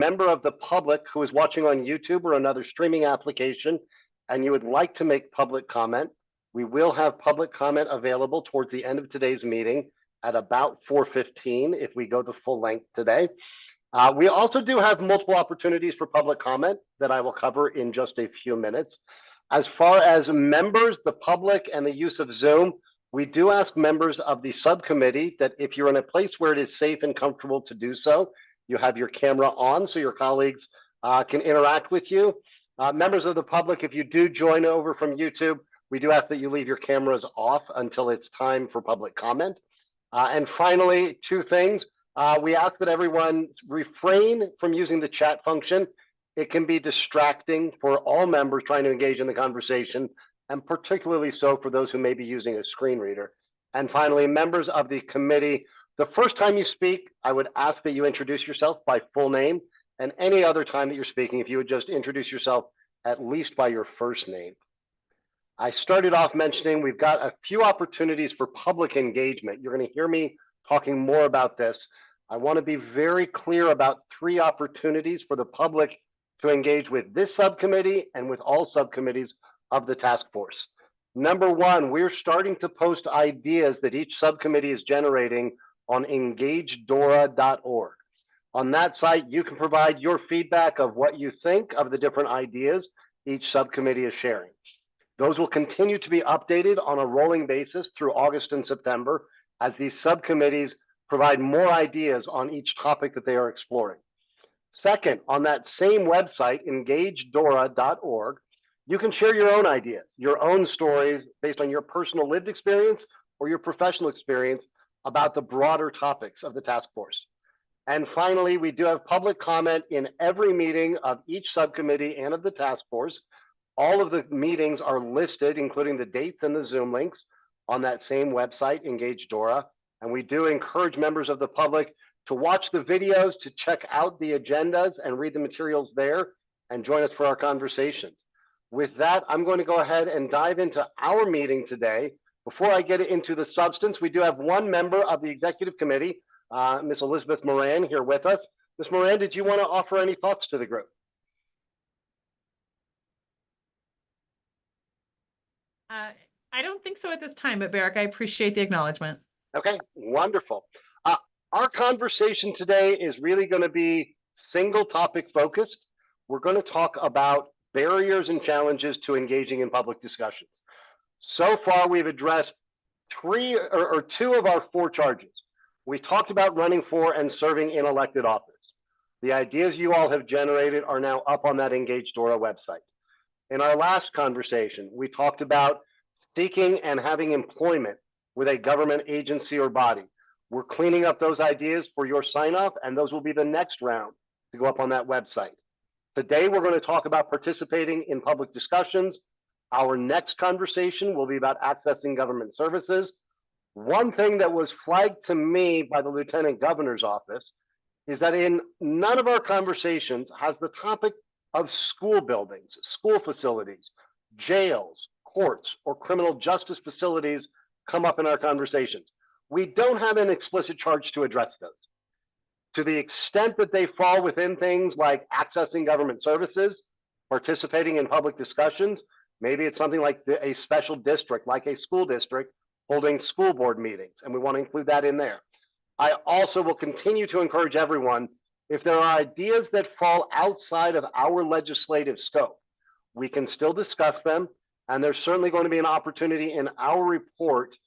Member of the public who is watching on YouTube or another streaming application and you would like to make public comment, we will have public comment available towards the end of today's meeting at about 4:15 if we go the full length today. We also do have multiple opportunities for public comment that I will cover in just a few minutes. As far as members, the public, and the use of Zoom, we do ask members of the subcommittee that if you're in a place where it is safe and comfortable to do so, you have your camera on so your colleagues can interact with you. Members of the public, if you do join over from YouTube, we do ask that you leave your cameras off until it's time for public comment. And finally, two things. We ask that everyone refrain from using the chat function. It can be distracting for all members trying to engage in the conversation, and particularly so for those who may be using a screen reader. And finally, members of the committee, the first time you speak, I would ask that you introduce yourself by full name, and any other time that you're speaking, if you would just introduce yourself at least by your first name. I started off mentioning we've got a few opportunities for public engagement. You're going to hear me talking more about this. I want to be very clear about three opportunities for the public to engage with this subcommittee and with all subcommittees of the task force. Number one, we're starting to post ideas that each subcommittee is generating on engagedora.org. On that site, you can provide your feedback of what you think of the different ideas each subcommittee is sharing. Those will continue to be updated on a rolling basis through August and September as these subcommittees provide more ideas on each topic that they are exploring. Second, on that same website, engagedora.org, you can share your own ideas, your own stories based on your personal lived experience or your professional experience about the broader topics of the task force. And finally, we do have public comment in every meeting of each subcommittee and of the task force. All of the meetings are listed, including the dates and the Zoom links, on that same website, engagedora. And we do encourage members of the public to watch the videos, to check out the agendas and read the materials there, and join us for our conversations. With that, I'm going to go ahead and dive into our meeting today. Before I get into the substance, we do have one member of the executive committee, Ms. Elizabeth Moran, here with us. Ms. Moran, did you want to offer any thoughts to the group? I don't think so at this time, but Barrick, I appreciate the acknowledgement. Okay, wonderful. Our conversation today is really going to be single topic focused. We're going to talk about barriers and challenges to engaging in public discussions. So far, we've addressed two of our four charges. We talked about running for and serving in elected office. The ideas you all have generated are now up on that Engagedora website. In our last conversation, we talked about seeking and having employment with a government agency or body. We're cleaning up those ideas for your sign off, and those will be the next round to go up on that website. Today, we're going to talk about participating in public discussions. Our next conversation will be about accessing government services. One thing that was flagged to me by the Lieutenant Governor's office is that in none of our conversations has the topic of school buildings, school facilities, jails, courts, or criminal justice facilities come up in our conversations. We don't have an explicit charge to address those. To the extent that they fall within things like accessing government services, participating in public discussions, maybe it's something like a special district, like a school district, holding school board meetings, and we want to include that in there. I also will continue to encourage everyone, if there are ideas that fall outside of our legislative scope, we can still discuss them, and there's certainly going to be an opportunity in our report to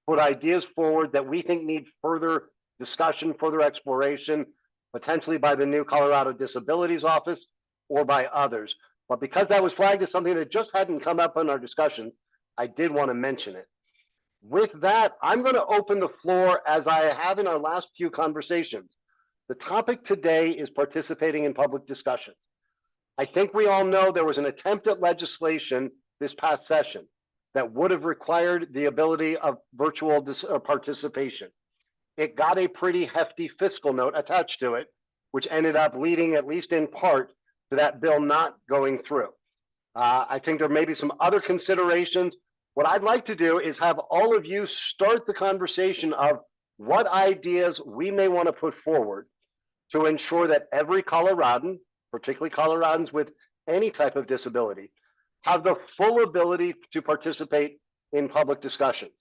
put ideas forward that we think need further discussion, further exploration, potentially by the new Colorado Disabilities Office or by others. But because that was flagged as something that just hadn't come up in our discussions, I did want to mention it. With that, I'm going to open the floor as I have in our last few conversations. The topic today is participating in public discussions. I think we all know there was an attempt at legislation this past session that would have required the ability of virtual participation. It got a pretty hefty fiscal note attached to it, which ended up leading, at least in part, to that bill not going through. I think there may be some other considerations. What I'd like to do is have all of you start the conversation of what ideas we may want to put forward. to ensure that every Coloradan, particularly Coloradans with any type of disability, have the full ability to participate in public discussions.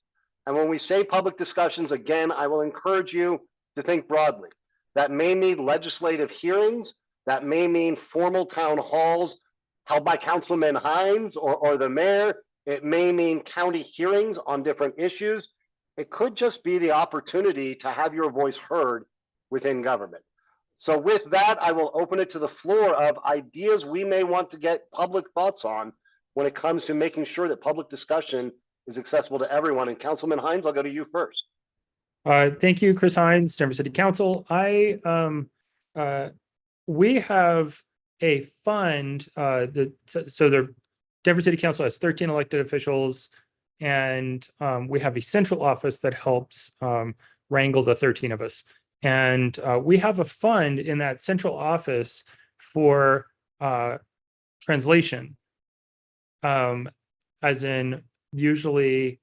And when we say public discussions, again, I will encourage you to think broadly. That may mean legislative hearings, that may mean formal town halls held by Councilman Hines or the mayor. It may mean county hearings on different issues. It could just be the opportunity to have your voice heard within government. So with that, I will open it to the floor of ideas we may want to get public thoughts on when it comes to making sure that public discussion is accessible to everyone. And Councilman Hines, I'll go to you first. Thank you, Chris Hines, Denver City Council. We have a fund so the Denver City Council has 13 elected officials, and we have a central office that helps wrangle the 13 of us. And we have a fund in that central office for translation, as in usually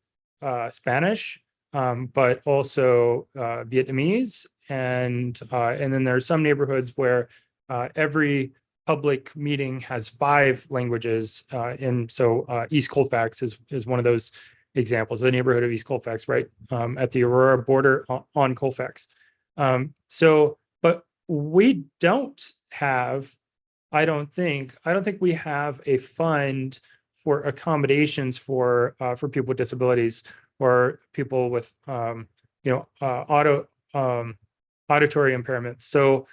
Spanish, but also Vietnamese. And then there are some neighborhoods where every public meeting has 5 languages. And so East Colfax is one of those examples, the neighborhood of East Colfax, right at the Aurora border on Colfax. But we don't have, I don't think we have a fund for accommodations for people with disabilities or people with auditory impairments. So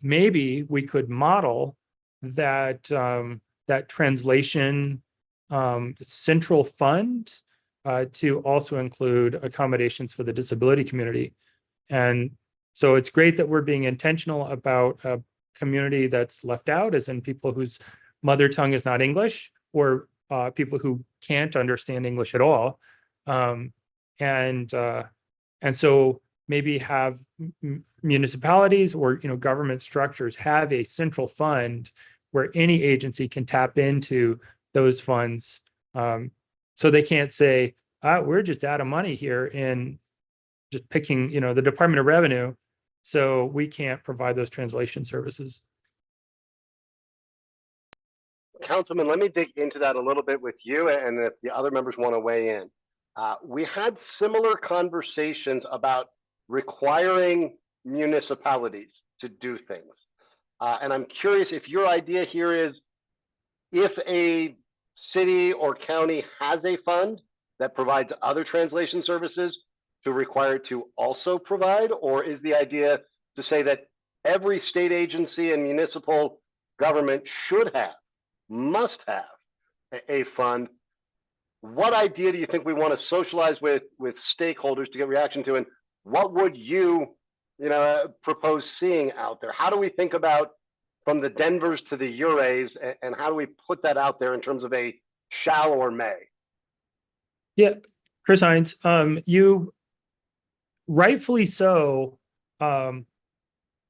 maybe we could model that translation central fund to also include accommodations for the disability community. And so it's great that we're being intentional about a community that's left out, as in people whose mother tongue is not English, or people who can't understand English at all. And so maybe have municipalities or government structures have a central fund where any agency can tap into those funds. So they can't say, we're just out of money here in just picking, the Department of Revenue, so we can't provide those translation services. Councilman, let me dig into that a little bit with you, and if the other members want to weigh in. We had similar conversations about requiring municipalities to do things. And I'm curious if your idea here is, if a city or county has a fund that provides other translation services, to require it to also provide, or is the idea to say that every state agency and municipal government should have, must have a fund? What idea do you think we want to socialize with stakeholders to get reaction to, and what would you propose seeing out there? How do we think about from the Denvers to the Urays, and how do we put that out there in terms of a shall or may? Yeah, Chris Hines, you rightfully so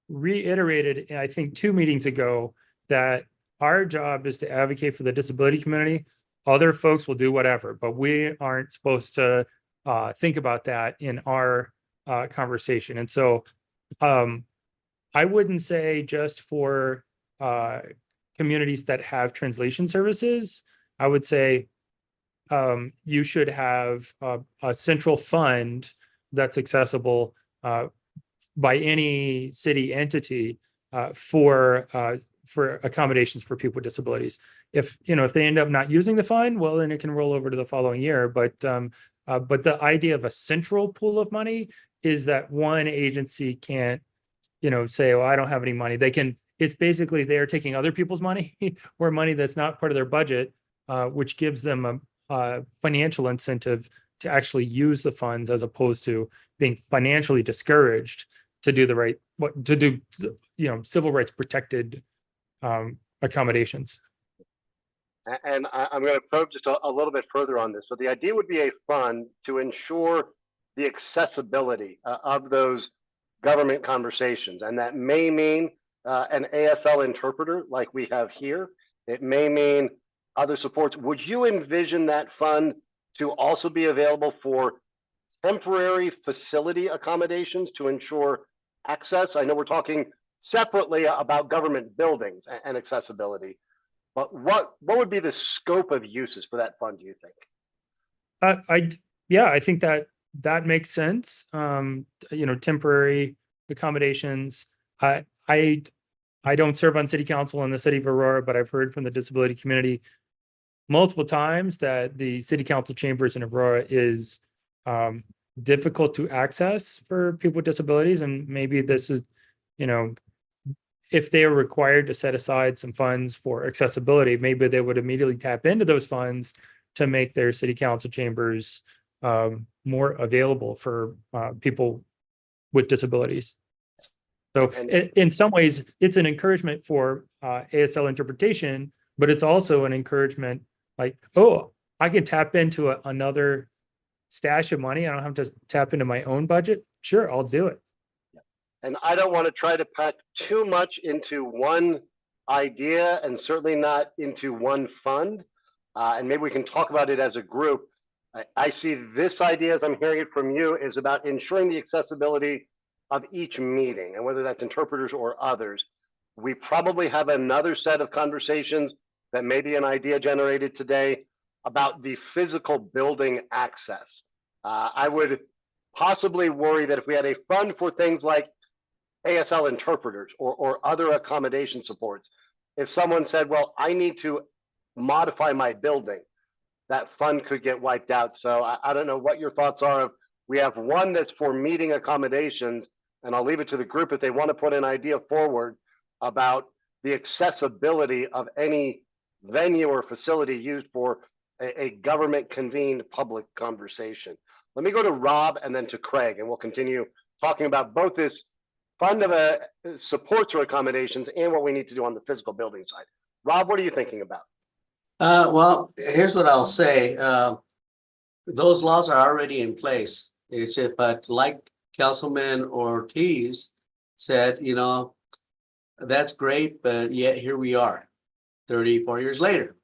reiterated, I think 2 meetings ago, that our job is to advocate for the disability community. Other folks will do whatever, but we aren't supposed to think about that in our conversation. And so I wouldn't say just for communities that have translation services. I would say you should have a central fund that's accessible by any city entity for accommodations for people with disabilities. If they end up not using the fund, well, then it can roll over to the following year. But the idea of a central pool of money is that one agency can't, say, "Oh, I don't have any money." They can. It's basically they are taking other people's money or money that's not part of their budget, which gives them a financial incentive to actually use the funds, as opposed to being financially discouraged to do civil rights protected accommodations. And I'm going to probe just a little bit further on this. So the idea would be a fund to ensure the accessibility of those government conversations. And that may mean an ASL interpreter like we have here. It may mean other supports. Would you envision that fund to also be available for temporary facility accommodations to ensure access? I know we're talking separately about government buildings and accessibility. But what would be the scope of uses for that fund, do you think? Yeah, I think that makes sense. Temporary accommodations. I don't serve on city council in the city of Aurora, but I've heard from the disability community multiple times that the city council chambers in Aurora is difficult to access for people with disabilities. And maybe this is, if they are required to set aside some funds for accessibility, maybe they would immediately tap into those funds to make their city council chambers more available for people with disabilities. So in some ways, it's an encouragement for ASL interpretation, but it's also an encouragement like, oh, I can tap into another stash of money. I don't have to tap into my own budget. Sure, I'll do it. And I don't want to try to pack too much into one idea and certainly not into one fund. And maybe we can talk about it as a group. I see this idea, as I'm hearing it from you, is about ensuring the accessibility of each meeting, and whether that's interpreters or others. We probably have another set of conversations that may be an idea generated today about the physical building access. I would possibly worry that if we had a fund for things like ASL interpreters or other accommodation supports, if someone said, well, I need to modify my building, that fund could get wiped out. So I don't know what your thoughts are. We have one that's for meeting accommodations, and I'll leave it to the group if they want to put an idea forward about the accessibility of any venue or facility used for a government convened public conversation. Let me go to Rob and then to Craig, and we'll continue talking about both this fund of supports or accommodations and what we need to do on the physical building side. Rob, what are you thinking about? Well, here's what I'll say. Those laws are already in place. But like Councilman Ortiz said, that's great, but yet here we are 34 years later.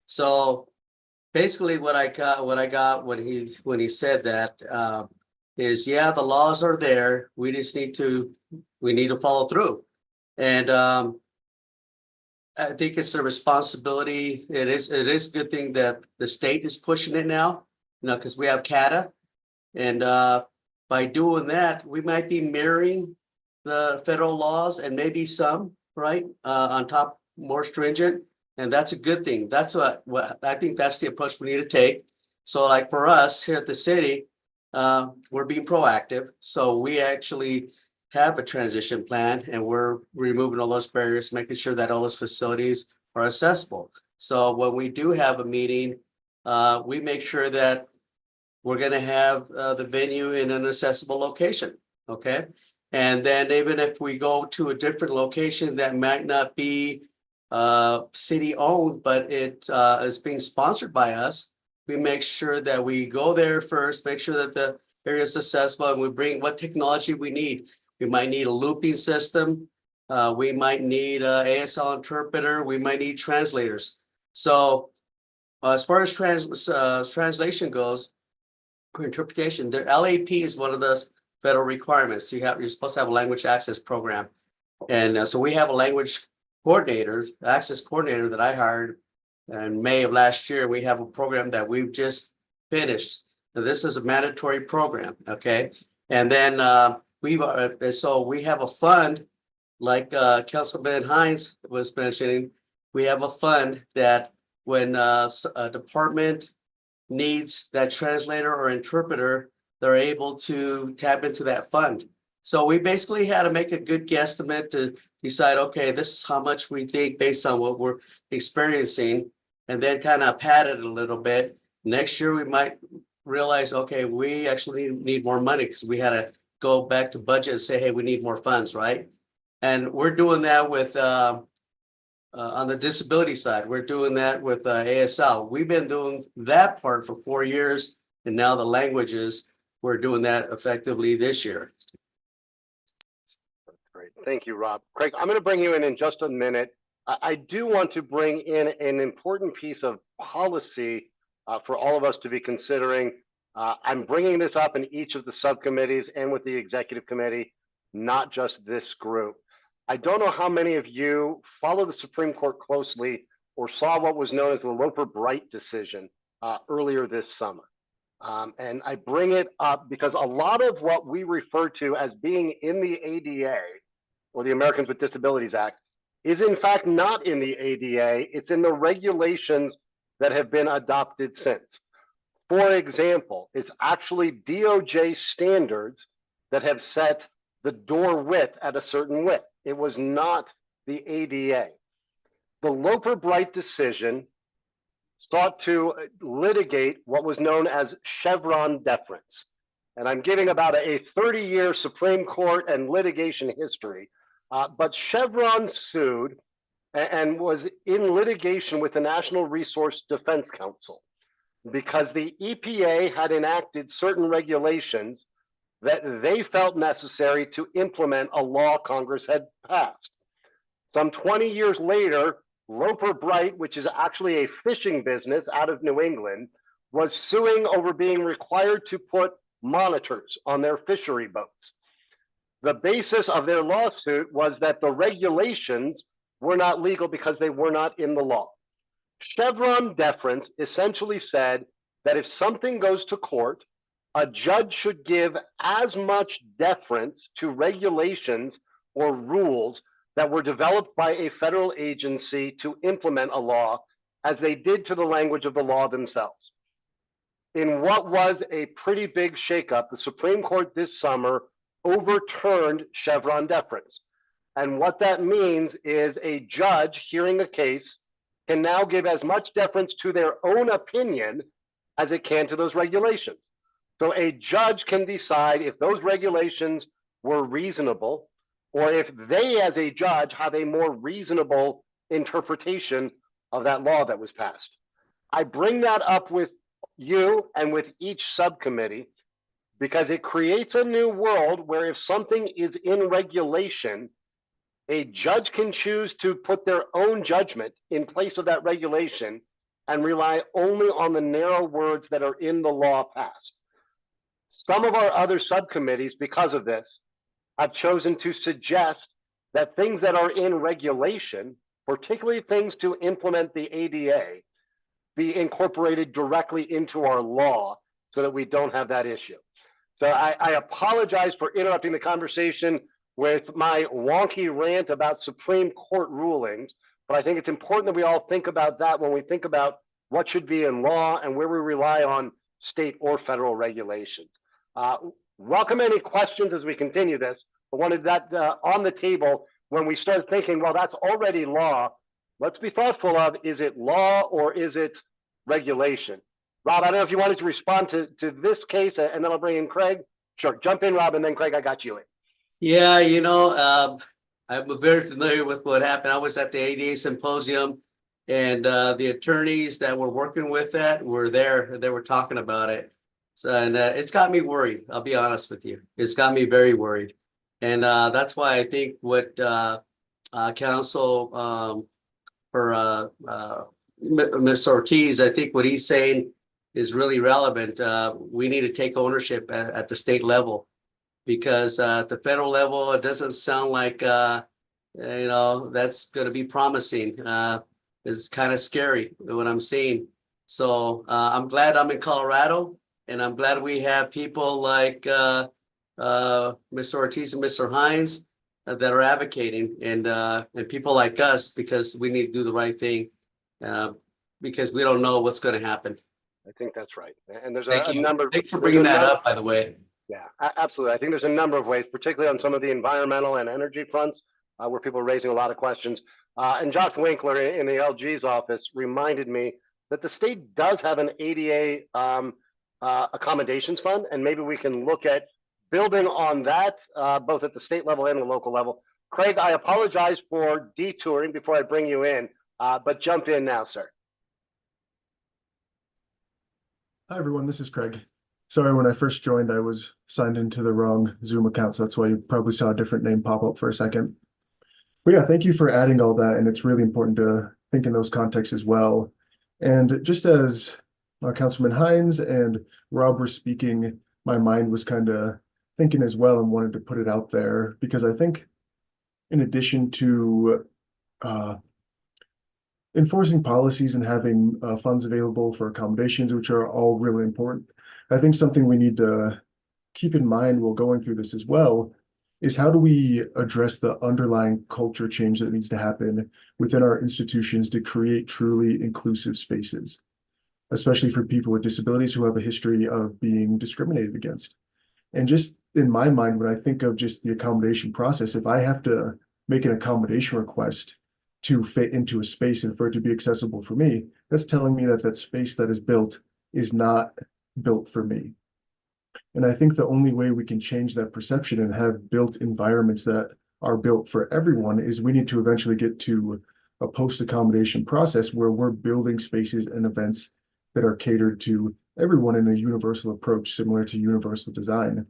So basically what I got when he said that is, yeah, the laws are there. We just need to follow through. And I think it's a responsibility. It is a good thing that the state is pushing it now, because we have CATA. And by doing that, we might be mirroring the federal laws and maybe some, right, on top, more stringent. And that's a good thing. That's what I think that's the approach we need to take. So like for us here at the city, we're being proactive. So we actually have a transition plan, and we're removing all those barriers, making sure that all those facilities are accessible. So when we do have a meeting, we make sure that we're going to have the venue in an accessible location. Okay. And then even if we go to a different location that might not be city owned, but it is being sponsored by us, we make sure that we go there first, make sure that the area is accessible, and we bring what technology we need. We might need a looping system. We might need an ASL interpreter. We might need translators. So as far as translation goes, for interpretation, the LAP is one of the federal requirements. You're supposed to have a language access program. And so we have a language coordinator, access coordinator that I hired in May of last year. We have a program that we've just finished. Now, this is a mandatory program, okay? And then we have a fund, like Councilman Hines was mentioning. We have a fund that when a department needs that translator or interpreter, they're able to tap into that fund. So we basically had to make a good guesstimate to decide, okay, this is how much we think based on what we're experiencing, and then kind of pad it a little bit. Next year, we might realize, okay, we actually need more money, because we had to go back to budget and say, hey, we need more funds, right? And we're doing that with on the disability side. We're doing that with ASL. We've been doing that part for 4 years, and now the languages, we're doing that effectively this year. Great. Thank you, Rob. Craig, I'm going to bring you in just a minute. I do want to bring in an important piece of policy for all of us to be considering. I'm bringing this up in each of the subcommittees and with the executive committee, not just this group. I don't know how many of you follow the Supreme Court closely or saw what was known as the Loper-Bright decision earlier this summer. And I bring it up because a lot of what we refer to as being in the ADA, or the Americans with Disabilities Act, is in fact not in the ADA. It's in the regulations that have been adopted since. For example, it's actually DOJ standards that have set the door width at a certain width. It was not the ADA. The Loper-Bright decision sought to litigate what was known as Chevron deference. And I'm giving about a 30-year Supreme Court and litigation history. But Chevron sued and was in litigation with the National Resource Defense Council because the EPA had enacted certain regulations that they felt necessary to implement a law Congress had passed. Some 20 years later, Loper-Bright, which is actually a fishing business out of New England, was suing over being required to put monitors on their fishery boats. The basis of their lawsuit was that the regulations were not legal because they were not in the law. Chevron deference essentially said that if something goes to court, a judge should give as much deference to regulations or rules that were developed by a federal agency to implement a law as they did to the language of the law themselves. In what was a pretty big shakeup, the Supreme Court this summer overturned Chevron deference. And what that means is a judge hearing a case can now give as much deference to their own opinion as it can to those regulations. So a judge can decide if those regulations were reasonable, or if they as a judge have a more reasonable interpretation of that law that was passed. I bring that up with you and with each subcommittee because it creates a new world where if something is in regulation, a judge can choose to put their own judgment in place of that regulation and rely only on the narrow words that are in the law passed. Some of our other subcommittees, because of this, have chosen to suggest that things that are in regulation, particularly things to implement the ADA, be incorporated directly into our law so that we don't have that issue. So I apologize for interrupting the conversation with my wonky rant about Supreme Court rulings, but I think it's important that we all think about that when we think about what should be in law and where we rely on state or federal regulations. Welcome any questions as we continue this. I wanted that on the table when we start thinking, well, that's already law. Let's be thoughtful of, is it law or is it regulation? Rob, I don't know if you wanted to respond to this case, and then I'll bring in Craig. Sure, jump in, Rob, and then Craig, I got you in. Yeah, I'm very familiar with what happened. I was at the ADA symposium, and the attorneys that were working with that were there. They were talking about it. So, and it's got me worried. I'll be honest with you. It's got me very worried. And that's why I think what Council for Ms. Ortiz, I think what he's saying is really relevant. We need to take ownership at the state level, because at the federal level, it doesn't sound like, that's going to be promising. It's kind of scary what I'm seeing. So I'm glad I'm in Colorado, and I'm glad we have people like Mr. Ortiz and Mr. Hines that are advocating, and people like us, because we need to do the right thing, because we don't know what's going to happen. I think that's right. And there's Thank a you. number. Thanks for bringing that up, by the way. Yeah, absolutely. I think there's a number of ways, particularly on some of the environmental and energy fronts, where people are raising a lot of questions. And Josh Winkler in the LG's office reminded me that the state does have an ADA accommodations fund, and maybe we can look at building on that, both at the state level and the local level. Craig, I apologize for detouring before I bring you in, but jump in now, sir. Hi, everyone. This is Craig. Sorry, when I first joined, I was signed into the wrong Zoom account, so that's why you probably saw a different name pop up for a second. But yeah, thank you for adding all that, and it's really important to think in those contexts as well. And just as Councilman Hines and Rob were speaking, my mind was kind of thinking as well and wanted to put it out there, because I think in addition to enforcing policies and having funds available for accommodations, which are all really important. I think something we need to keep in mind while going through this as well is how do we address the underlying culture change that needs to happen within our institutions to create truly inclusive spaces, especially for people with disabilities who have a history of being discriminated against. And just in my mind, when I think of just the accommodation process, if I have to make an accommodation request to fit into a space and for it to be accessible for me, that's telling me that that space that is built is not built for me. And I think the only way we can change that perception and have built environments that are built for everyone is we need to eventually get to a post-accommodation process where we're building spaces and events that are catered to everyone in a universal approach, similar to universal design.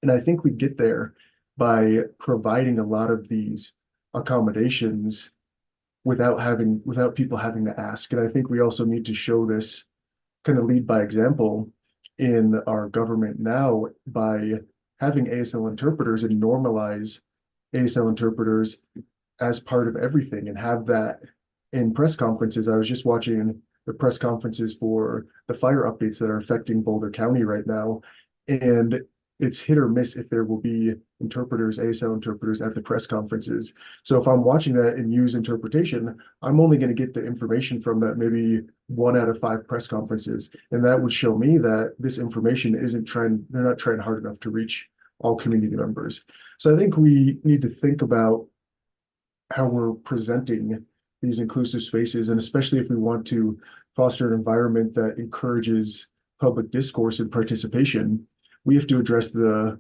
And I think we get there by providing a lot of these accommodations without people having to ask. And I think we also need to show this, kind of lead by example in our government now by having ASL interpreters and normalize ASL interpreters as part of everything and have that in press conferences. I was just watching the press conferences for the fire updates that are affecting Boulder County right now. And it's hit or miss if there will be interpreters, ASL interpreters at the press conferences. So if I'm watching that and use interpretation, I'm only going to get the information from that maybe 1 out of 5 press conferences. And that would show me that this information they're not trying hard enough to reach all community members. So I think we need to think about how we're presenting these inclusive spaces, and especially if we want to foster an environment that encourages public discourse and participation, we have to address the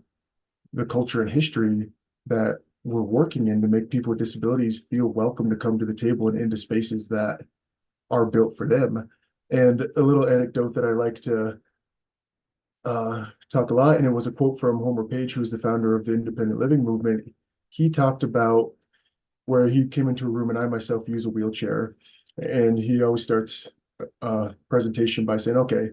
culture and history that we're working in to make people with disabilities feel welcome to come to the table and into spaces that are built for them. And a little anecdote that I like to talk a lot, and it was a quote from Homer Page, who's the founder of the independent living movement. He talked about where he came into a room, and I myself use a wheelchair, and he always starts a presentation by saying, okay,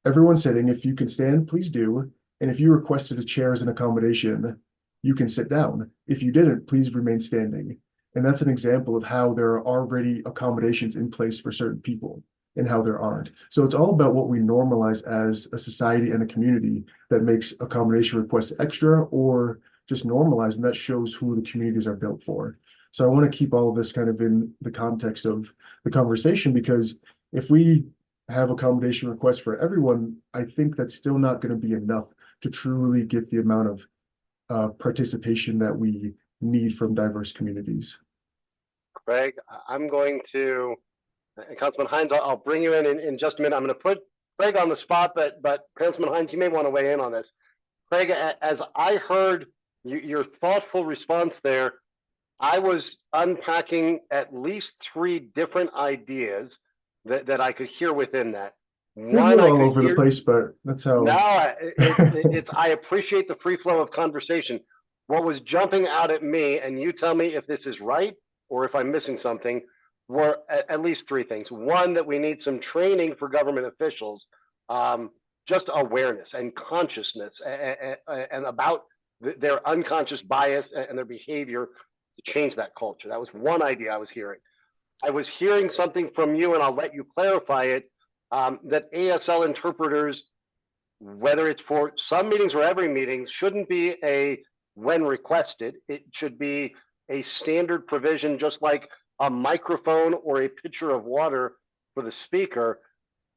everyone sitting, if you can stand, please do. And if you requested a chair as an accommodation, you can sit down. If you didn't, please remain standing. And that's an example of how there are already accommodations in place for certain people and how there aren't. So it's all about what we normalize as a society and a community that makes accommodation requests extra or just normalized, and that shows who the communities are built for. So I want to keep all of this kind of in the context of the conversation, because if we have accommodation requests for everyone, I think that's still not going to be enough to truly get the amount of participation that we need from diverse communities. Craig, I'm going to, and Councilman Hines, I'll bring you in just a minute. I'm going to put Craig on the spot, but Councilman Hines, you may want to weigh in on this. Craig, as I heard your thoughtful response there, I was unpacking at least 3 different ideas that I could hear within that. One, all over the place, but that's how. No, I appreciate the free flow of conversation. What was jumping out at me, and you tell me if this is right or if I'm missing something, were at least 3 things. One, that we need some training for government officials, just awareness and consciousness and about their unconscious bias and their behavior to change that culture. That was one idea I was hearing. I was hearing something from you, and I'll let you clarify it, that ASL interpreters, whether it's for some meetings or every meeting, shouldn't be a when requested. It should be a standard provision, just like a microphone or a pitcher of water for the speaker.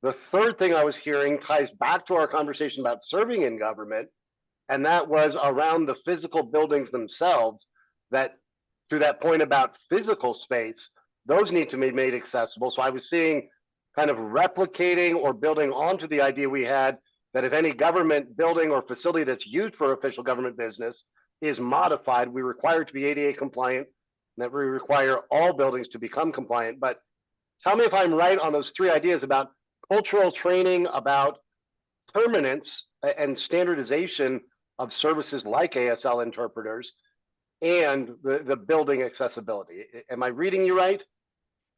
The third thing I was hearing ties back to our conversation about serving in government, and that was around the physical buildings themselves, that to that point about physical space, those need to be made accessible. So I was seeing kind of replicating or building onto the idea we had that if any government building or facility that's used for official government business is modified, we require it to be ADA compliant, and that we require all buildings to become compliant. But tell me if I'm right on those 3 ideas about cultural training, about permanence and standardization of services like ASL interpreters, and the building accessibility. Am I reading you right?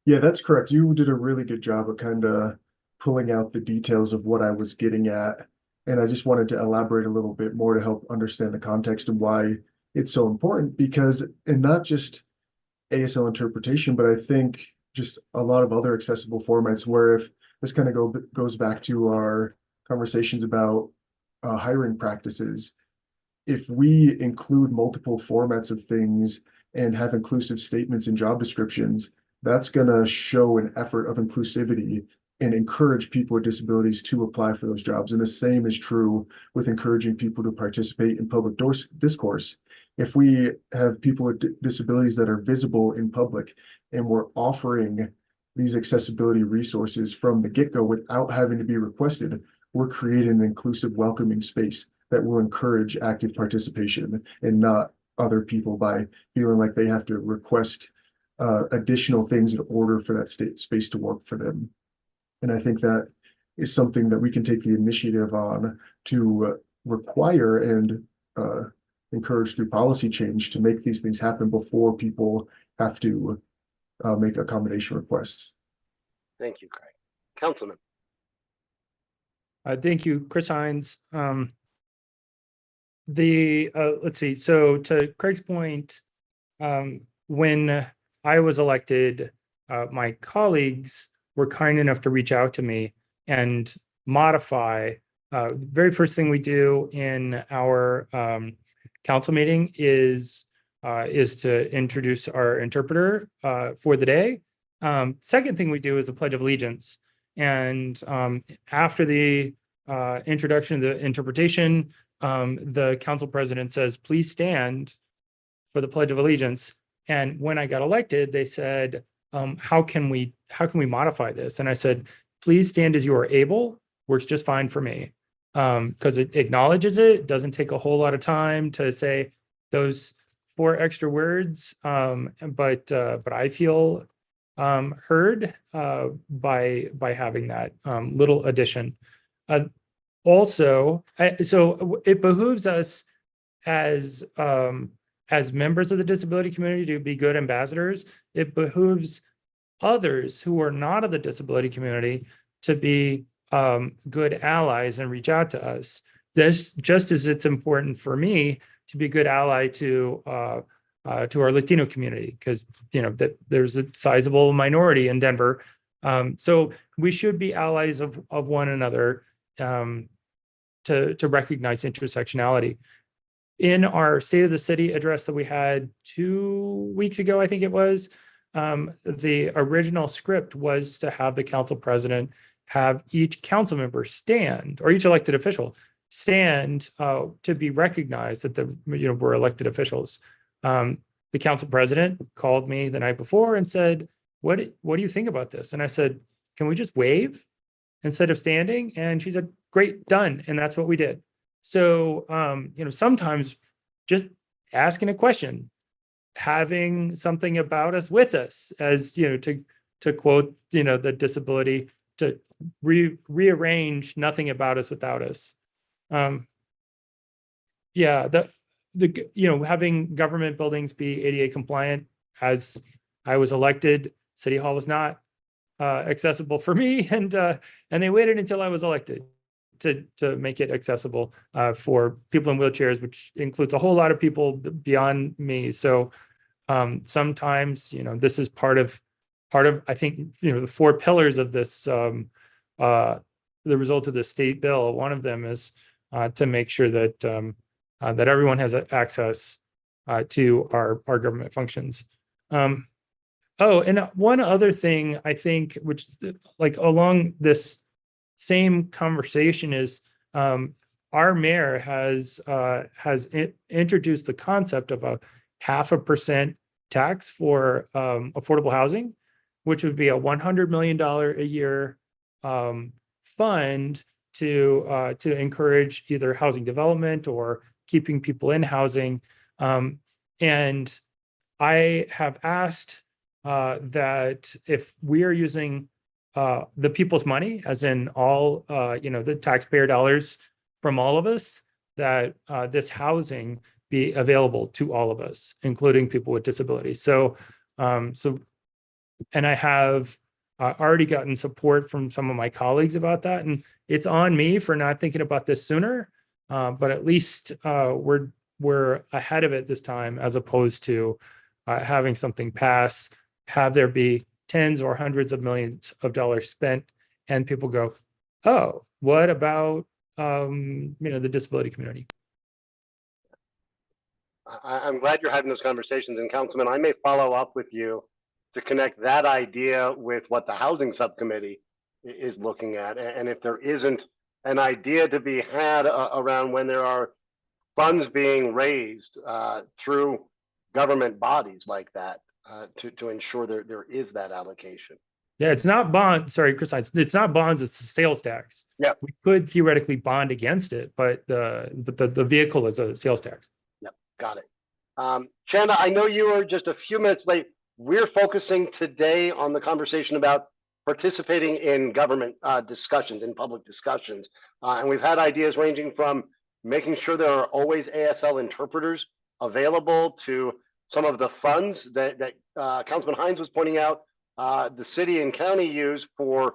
Yeah, that's correct. You did a really good job of kind of pulling out the details of what I was getting at. And I just wanted to elaborate a little bit more to help understand the context and why it's so important because, and not just ASL interpretation, but I think just a lot of other accessible formats where if this kind of goes back to our conversations about hiring practices, if we include multiple formats of things and have inclusive statements in job descriptions, that's going to show an effort of inclusivity and encourage people with disabilities to apply for those jobs. And the same is true with encouraging people to participate in public discourse. If we have people with disabilities that are visible in public and we're offering these accessibility resources from the get-go without having to be requested, we're creating an inclusive, welcoming space that will encourage active participation and not other people by feeling like they have to request additional things in order for that space to work for them. And I think that is something that we can take the initiative on to require and encourage through policy change to make these things happen before people have to make accommodation requests. Thank you, Craig. Councilman. Thank you, Chris Hines. Let's see, so to Craig's point, when I was elected, my colleagues were kind enough to reach out to me and modify. The very first thing we do in our council meeting is to introduce our interpreter for the day. Second thing we do is a Pledge of Allegiance. And after the introduction of the interpretation, the council president says, please stand for the Pledge of Allegiance. And when I got elected, they said, how can we modify this? And I said, please stand as you are able, works just fine for me. Because it acknowledges it, doesn't take a whole lot of time to say those 4 extra words. But I feel heard by having that little addition. Also, so it behooves us as members of the disability community to be good ambassadors. It behooves others who are not of the disability community to be good allies and reach out to us. This, just as it's important for me to be a good ally to our Latino community, because that there's a sizable minority in Denver. So we should be allies of one another to recognize intersectionality. In our State of the City address that we had 2 weeks ago, I think it was, the original script was to have the council president have each council member stand, or each elected official stand to be recognized that we're elected officials. The council president called me the night before and said, what do you think about this? And I said, can we just wave instead of standing? And she said, great, done. And that's what we did. So, sometimes just asking a question, having something about us with us, as, to quote, the disability, to rearrange nothing about us without us. Having government buildings be ADA compliant. As I was elected, City Hall was not accessible for me, and they waited until I was elected to make it accessible for people in wheelchairs, which includes a whole lot of people beyond me. So sometimes, this is part of I think the 4 pillars of this the result of the state bill. One of them is to make sure that that everyone has access to our government functions. And one other thing I think, which is like along this same conversation, is our mayor has introduced the concept of a 0.5% tax for affordable housing, which would be a $100 million a year fund to encourage either housing development or keeping people in housing. And I have asked that if we are using the people's money, as in all the taxpayer dollars from all of us, that this housing be available to all of us, including people with disabilities. So and I have already gotten support from some of my colleagues about that, and it's on me for not thinking about this sooner. But at least we're we're ahead of it this time, as opposed to having something pass, have there be tens or hundreds of millions of dollars spent, and people go, oh, what about the disability community? I'm glad you're having those conversations, and Councilman, I may follow up with you to connect that idea with what the housing subcommittee is looking at. And if there isn't an idea to be had around when there are funds being raised through government bodies like that to ensure there is that allocation. Yeah, it's not bond. Sorry, Chris, it's not bonds, it's a sales tax. Yeah. We could theoretically bond against it, but the vehicle is a sales tax. Got it. Chanda, I know you are just a few minutes late. We're focusing today on the conversation about participating in government discussions, in public discussions. And we've had ideas ranging from making sure there are always ASL interpreters available to some of the funds that Councilman Hines was pointing out the city and county use for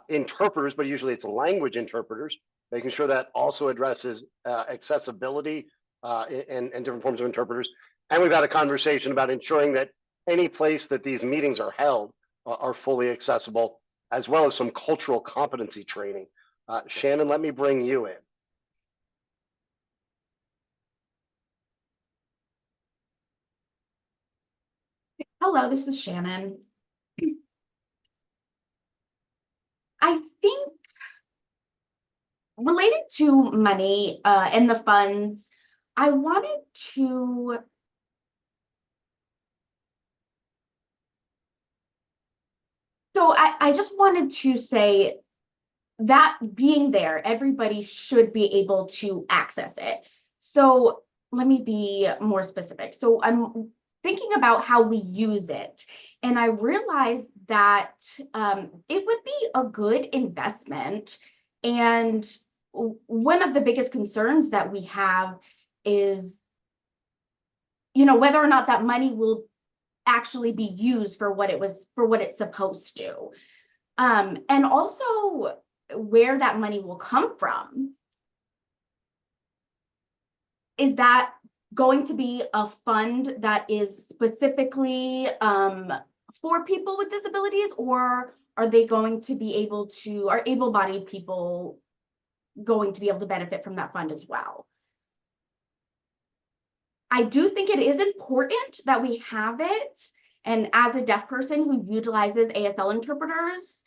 interpreters, but usually it's language interpreters, making sure that also addresses accessibility and different forms of interpreters. And we've had a conversation about ensuring that any place that these meetings are held are fully accessible, as well as some cultural competency training. Shannon, let me bring you in. Hello, this is Shannon. I think related to money and the funds, I wanted to I just wanted to say that being there, everybody should be able to access it. So let me be more specific. So I'm thinking about how we use it, and I realized that it would be a good investment. And one of the biggest concerns that we have is, whether or not that money will actually be used for what it's supposed to. And also where that money will come from. Is that going to be a fund that is specifically for people with disabilities, or are they going to be able to, are able-bodied people going to be able to benefit from that fund as well? I do think it is important that we have it. And as a deaf person who utilizes ASL interpreters,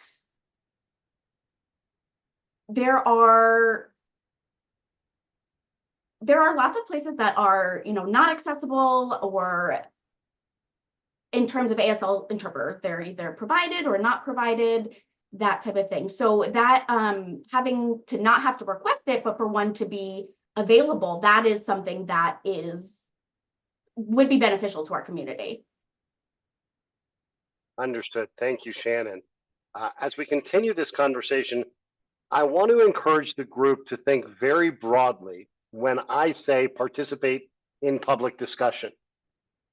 there are lots of places that are, not accessible, or in terms of ASL interpreters, they're either provided or not provided, that type of thing. So that having to not have to request it, but for one to be available, that is something that would be beneficial to our community. Understood. Thank you, Shannon. As we continue this conversation, I want to encourage the group to think very broadly when I say participate in public discussion.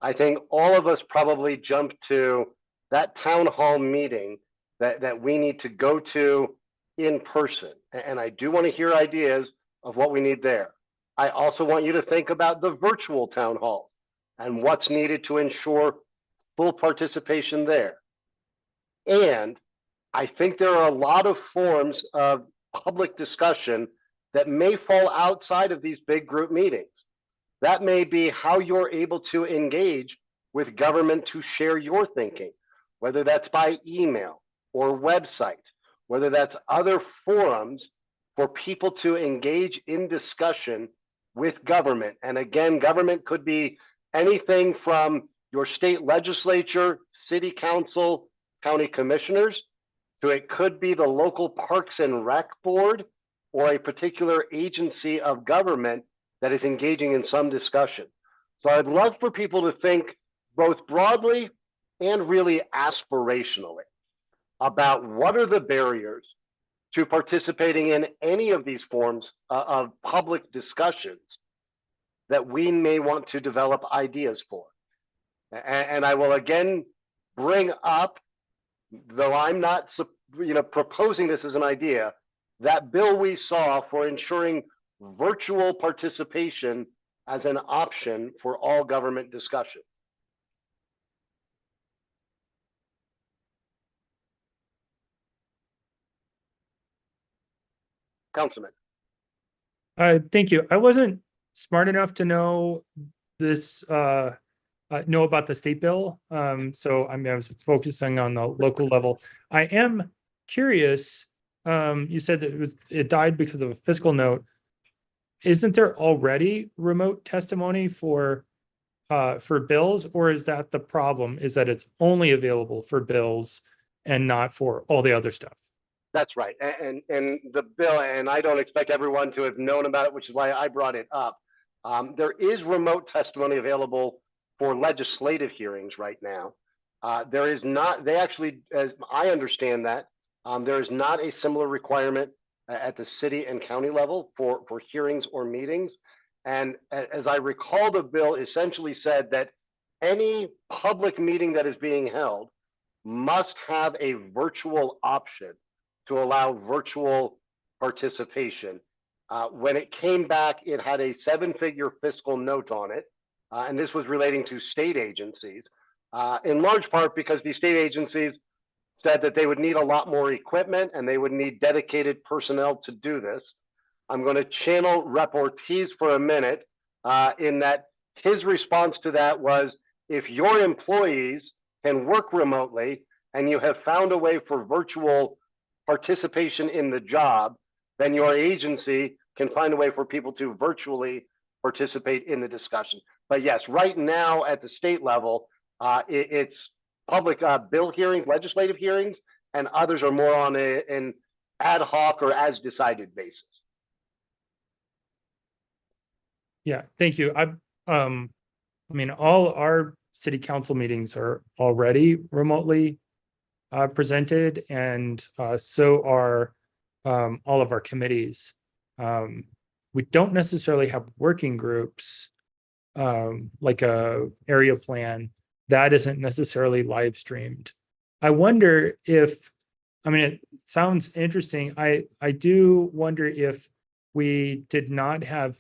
I think all of us probably jump to that town hall meeting that we need to go to in person. And I do want to hear ideas of what we need there. I also want you to think about the virtual town halls and what's needed to ensure full participation there. And I think there are a lot of forms of public discussion that may fall outside of these big group meetings. That may be how you're able to engage with government to share your thinking, whether that's by email or website, whether that's other forums for people to engage in discussion with government. And again, government could be anything from your state legislature, city council, county commissioners, to it could be the local parks and rec board or a particular agency of government that is engaging in some discussion. So I'd love for people to think both broadly and really aspirationally about what are the barriers to participating in any of these forms of public discussions that we may want to develop ideas for. And I will again bring up, though I'm not proposing this as an idea, that bill we saw for ensuring virtual participation as an option for all government discussion. Councilman. Thank you. I wasn't smart enough to know this, know about the state bill. So I mean, I was focusing on the local level. I am curious, you said that it died because of a fiscal note. Isn't there already remote testimony for bills, or is that the problem? Is that it's only available for bills and not for all the other stuff? That's right. And the bill, and I don't expect everyone to have known about it, which is why I brought it up. There is remote testimony available for legislative hearings right now. There is not, they actually, as I understand that, there is not a similar requirement at the city and county level for hearings or meetings. And as I recall, the bill essentially said that any public meeting that is being held must have a virtual option to allow virtual participation. When it came back, it had a 7-figure fiscal note on it. And this was relating to state agencies, in large part because these state agencies said that they would need a lot more equipment and they would need dedicated personnel to do this. I'm going to channel Rep. Ortiz for a minute, in that his response to that was, if your employees can work remotely and you have found a way for virtual participation in the job, then your agency can find a way for people to virtually participate in the discussion. But yes, right now at the state level, it's public bill hearings, legislative hearings, and others are more on an ad hoc or as decided basis. Yeah, thank you. I mean, all our city council meetings are already remotely presented, and so are all of our committees. We don't necessarily have working groups, like a area plan that isn't necessarily live streamed. I wonder if, I mean, it sounds interesting. I do wonder if we did not have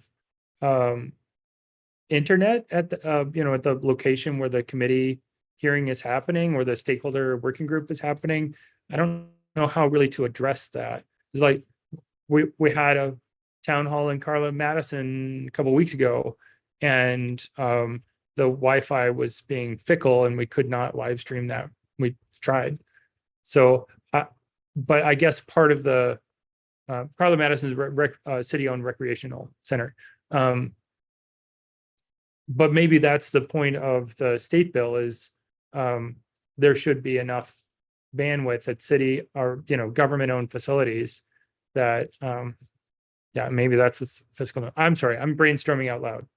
internet at the at the location where the committee hearing is happening or the stakeholder working group is happening. I don't know how really to address that. It's like we had a town hall in Carla Madison a couple of weeks ago, and the Wi-Fi was being fickle and we could not live stream that. We tried. So, but I guess part of the Carla Madison's city-owned recreational center. But maybe that's the point of the state bill is there should be enough bandwidth at city or government-owned facilities that yeah, maybe that's a fiscal. I'm sorry, I'm brainstorming out loud.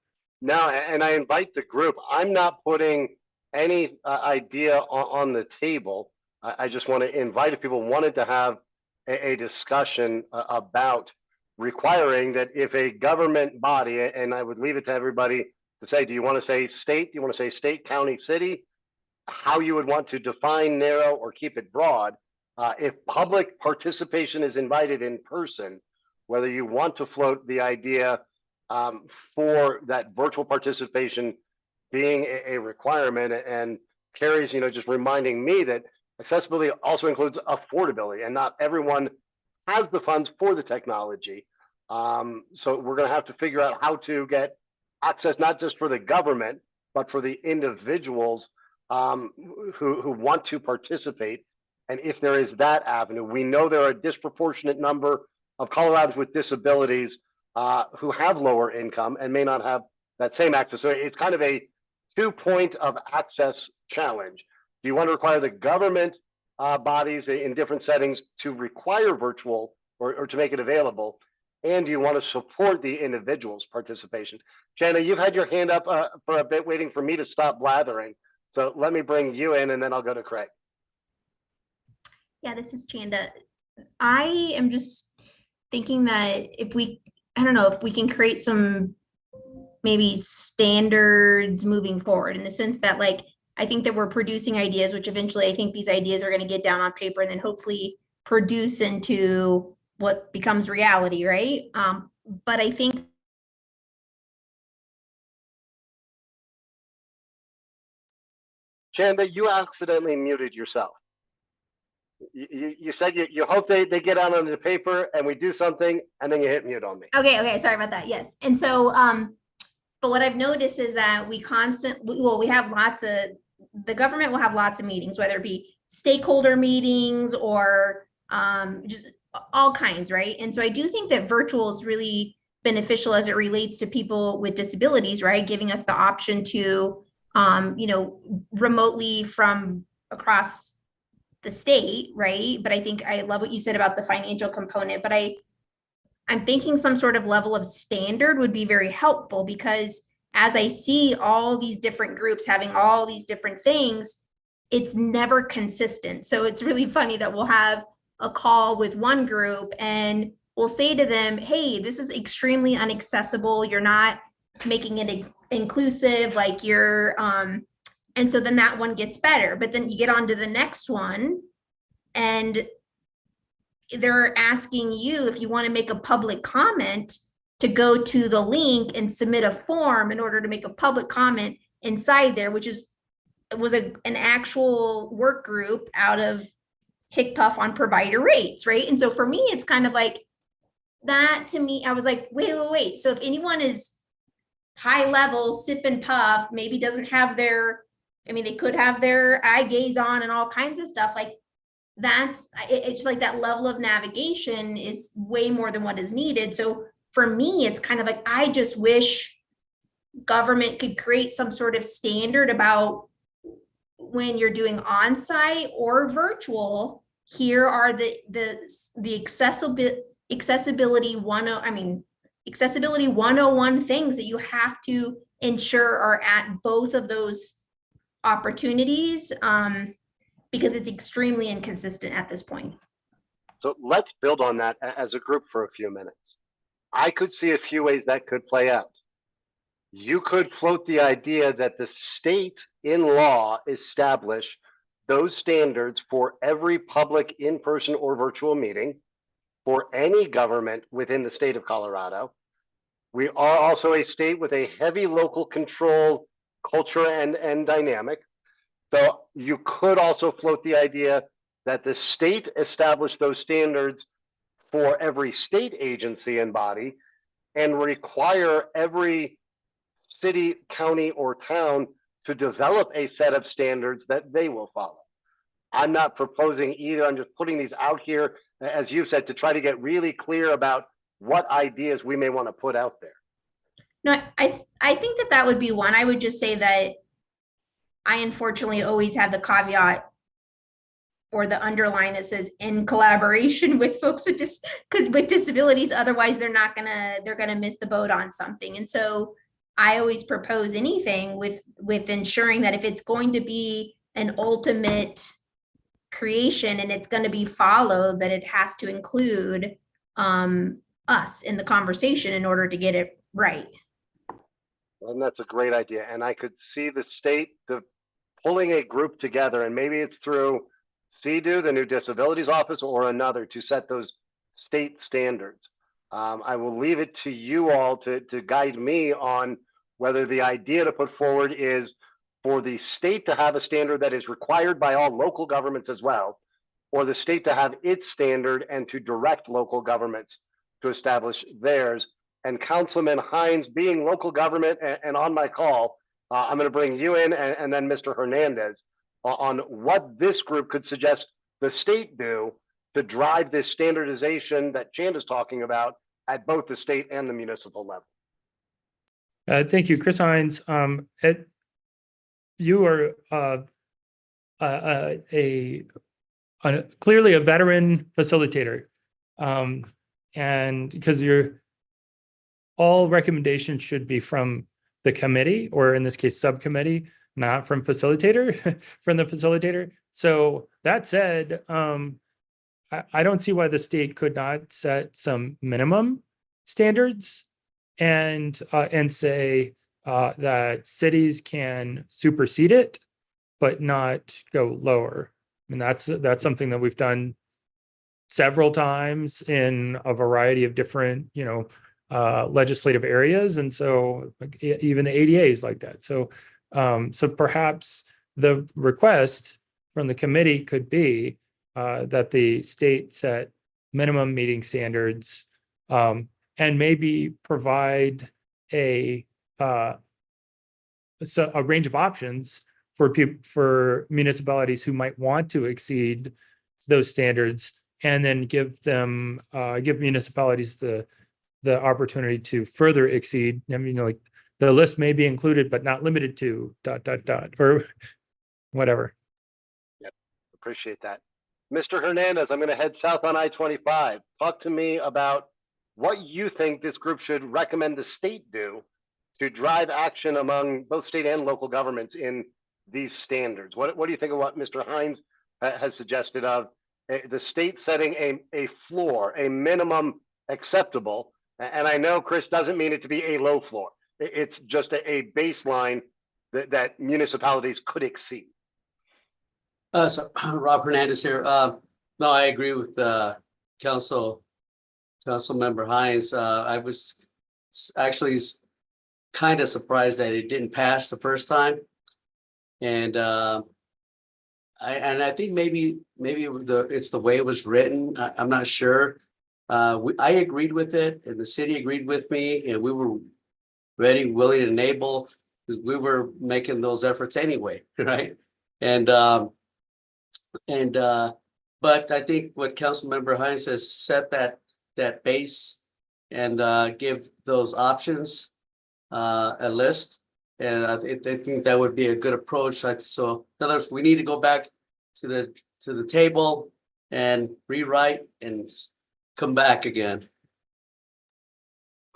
No, and I invite the group. I'm not putting any idea on the table. I just want to invite, if people wanted to have a discussion about requiring that if a government body, and I would leave it to everybody to say, do you want to say state? Do you want to say state, county, city? How you would want to define narrow or keep it broad. If public participation is invited in person, whether you want to float the idea for that virtual participation being a requirement, and Carrie's, just reminding me that accessibility also includes affordability, and not everyone has the funds for the technology. So we're going to have to figure out how to get access, not just for the government, but for the individuals who want to participate. And if there is that avenue, we know there are a disproportionate number of Coloradans with disabilities who have lower income and may not have that same access. So it's kind of a 2-point of access challenge. Do you want to require the government bodies in different settings to require virtual or to make it available? And do you want to support the individual's participation? Jana, you've had your hand up for a bit, waiting for me to stop blathering. So let me bring you in and then I'll go to Craig. Yeah, this is Chanda. I am just thinking that if we can create some maybe standards moving forward, in the sense that, like, I think that we're producing ideas, which eventually I think these ideas are going to get down on paper and then hopefully produce into what becomes reality, right? But I think Chanda, you accidentally muted yourself. You said you hope they get out on the paper and we do something, and then you hit mute on me. Okay, sorry about that. Yes. And so, but what I've noticed is that we have lots of, the government will have lots of meetings, whether it be stakeholder meetings or just all kinds, right? And so I do think that virtual is really beneficial as it relates to people with disabilities, right? Giving us the option to, remotely from across the state, right? But I think I love what you said about the financial component, but I'm thinking some sort of level of standard would be very helpful, because as I see all these different groups having all these different things, it's never consistent. So it's really funny that we'll have a call with one group and we'll say to them, hey, this is extremely inaccessible. You're not making it inclusive, like you're, and so then that one gets better. But then you get on to the next one and they're asking you, if you want to make a public comment, to go to the link and submit a form in order to make a public comment inside there, which was an actual work group out of HICPUF on provider rates, right? And so for me, it's kind of like that. To me, I was like, wait. So if anyone is high level, sip and puff, maybe doesn't have they could have their eye gaze on and all kinds of stuff, like it's like that level of navigation is way more than what is needed. So for me, it's kind of like, I just wish government could create some sort of standard about when you're doing on-site or virtual, here are the accessibility 101 things that you have to ensure are at both of those opportunities, because it's extremely inconsistent at this point. So let's build on that as a group for a few minutes. I could see a few ways that could play out. You could float the idea that the state in law establish those standards for every public in-person or virtual meeting for any government within the state of Colorado. We are also a state with a heavy local control culture and dynamic. So you could also float the idea that the state establish those standards for every state agency and body and require every city, county, or town to develop a set of standards that they will follow. I'm not proposing either. I'm just putting these out here, as you said, to try to get really clear about what ideas we may want to put out there. No, I think that would be one. I would just say that I unfortunately always have the caveat or the underline that says in collaboration with folks with disabilities. Otherwise, they're gonna miss the boat on something. And so I always propose anything with ensuring that if it's going to be an ultimate creation and it's going to be followed, that it has to include us in the conversation in order to get it right. And that's a great idea. And I could see the state pulling a group together, and maybe it's through CDU, the New Disabilities Office, or another, to set those state standards. I will leave it to you all to guide me on whether the idea to put forward is for the state to have a standard that is required by all local governments as well, or the state to have its standard and to direct local governments to establish theirs. And Councilman Hines, being local government and on my call, I'm going to bring you in and then Mr. Hernandez on what this group could suggest the state do to drive this standardization that Chanda's talking about at both the state and the municipal level. Thank you, Chris Hines. You are clearly a veteran facilitator, and because all recommendations should be from the committee, or in this case, subcommittee, not from the facilitator. So that said, I don't see why the state could not set some minimum standards and say that cities can supersede it, but not go lower. I mean, that's something that we've done several times in a variety of different, legislative areas. And so even the ADA is like that. So perhaps the request from the committee could be that the state set minimum meeting standards and maybe provide a range of options for municipalities who might want to exceed those standards, and then give municipalities the opportunity to further exceed. I mean, like, the list may be included but not limited to ... or whatever. Appreciate that. Mr. Hernandez, I'm going to head south on I-25. Talk to me about what you think this group should recommend the state do to drive action among both state and local governments in these standards. What do you think of what Mr. Hines has suggested of the state setting a floor, a minimum acceptable? And I know Chris doesn't mean it to be a low floor. It's just a baseline that municipalities could exceed. So Rob Hernandez here. No, I agree with Council Member Hines. I was actually kind of surprised that it didn't pass the first time. And I think maybe it's the way it was written. I'm not sure. I agreed with it, and the city agreed with me, and we were ready, willing, and able, because we were making those efforts anyway, right? But I think what Councilmember Hines has set that base and give those options a list, and I think that would be a good approach. So in other words, we need to go back to the table and rewrite and come back again.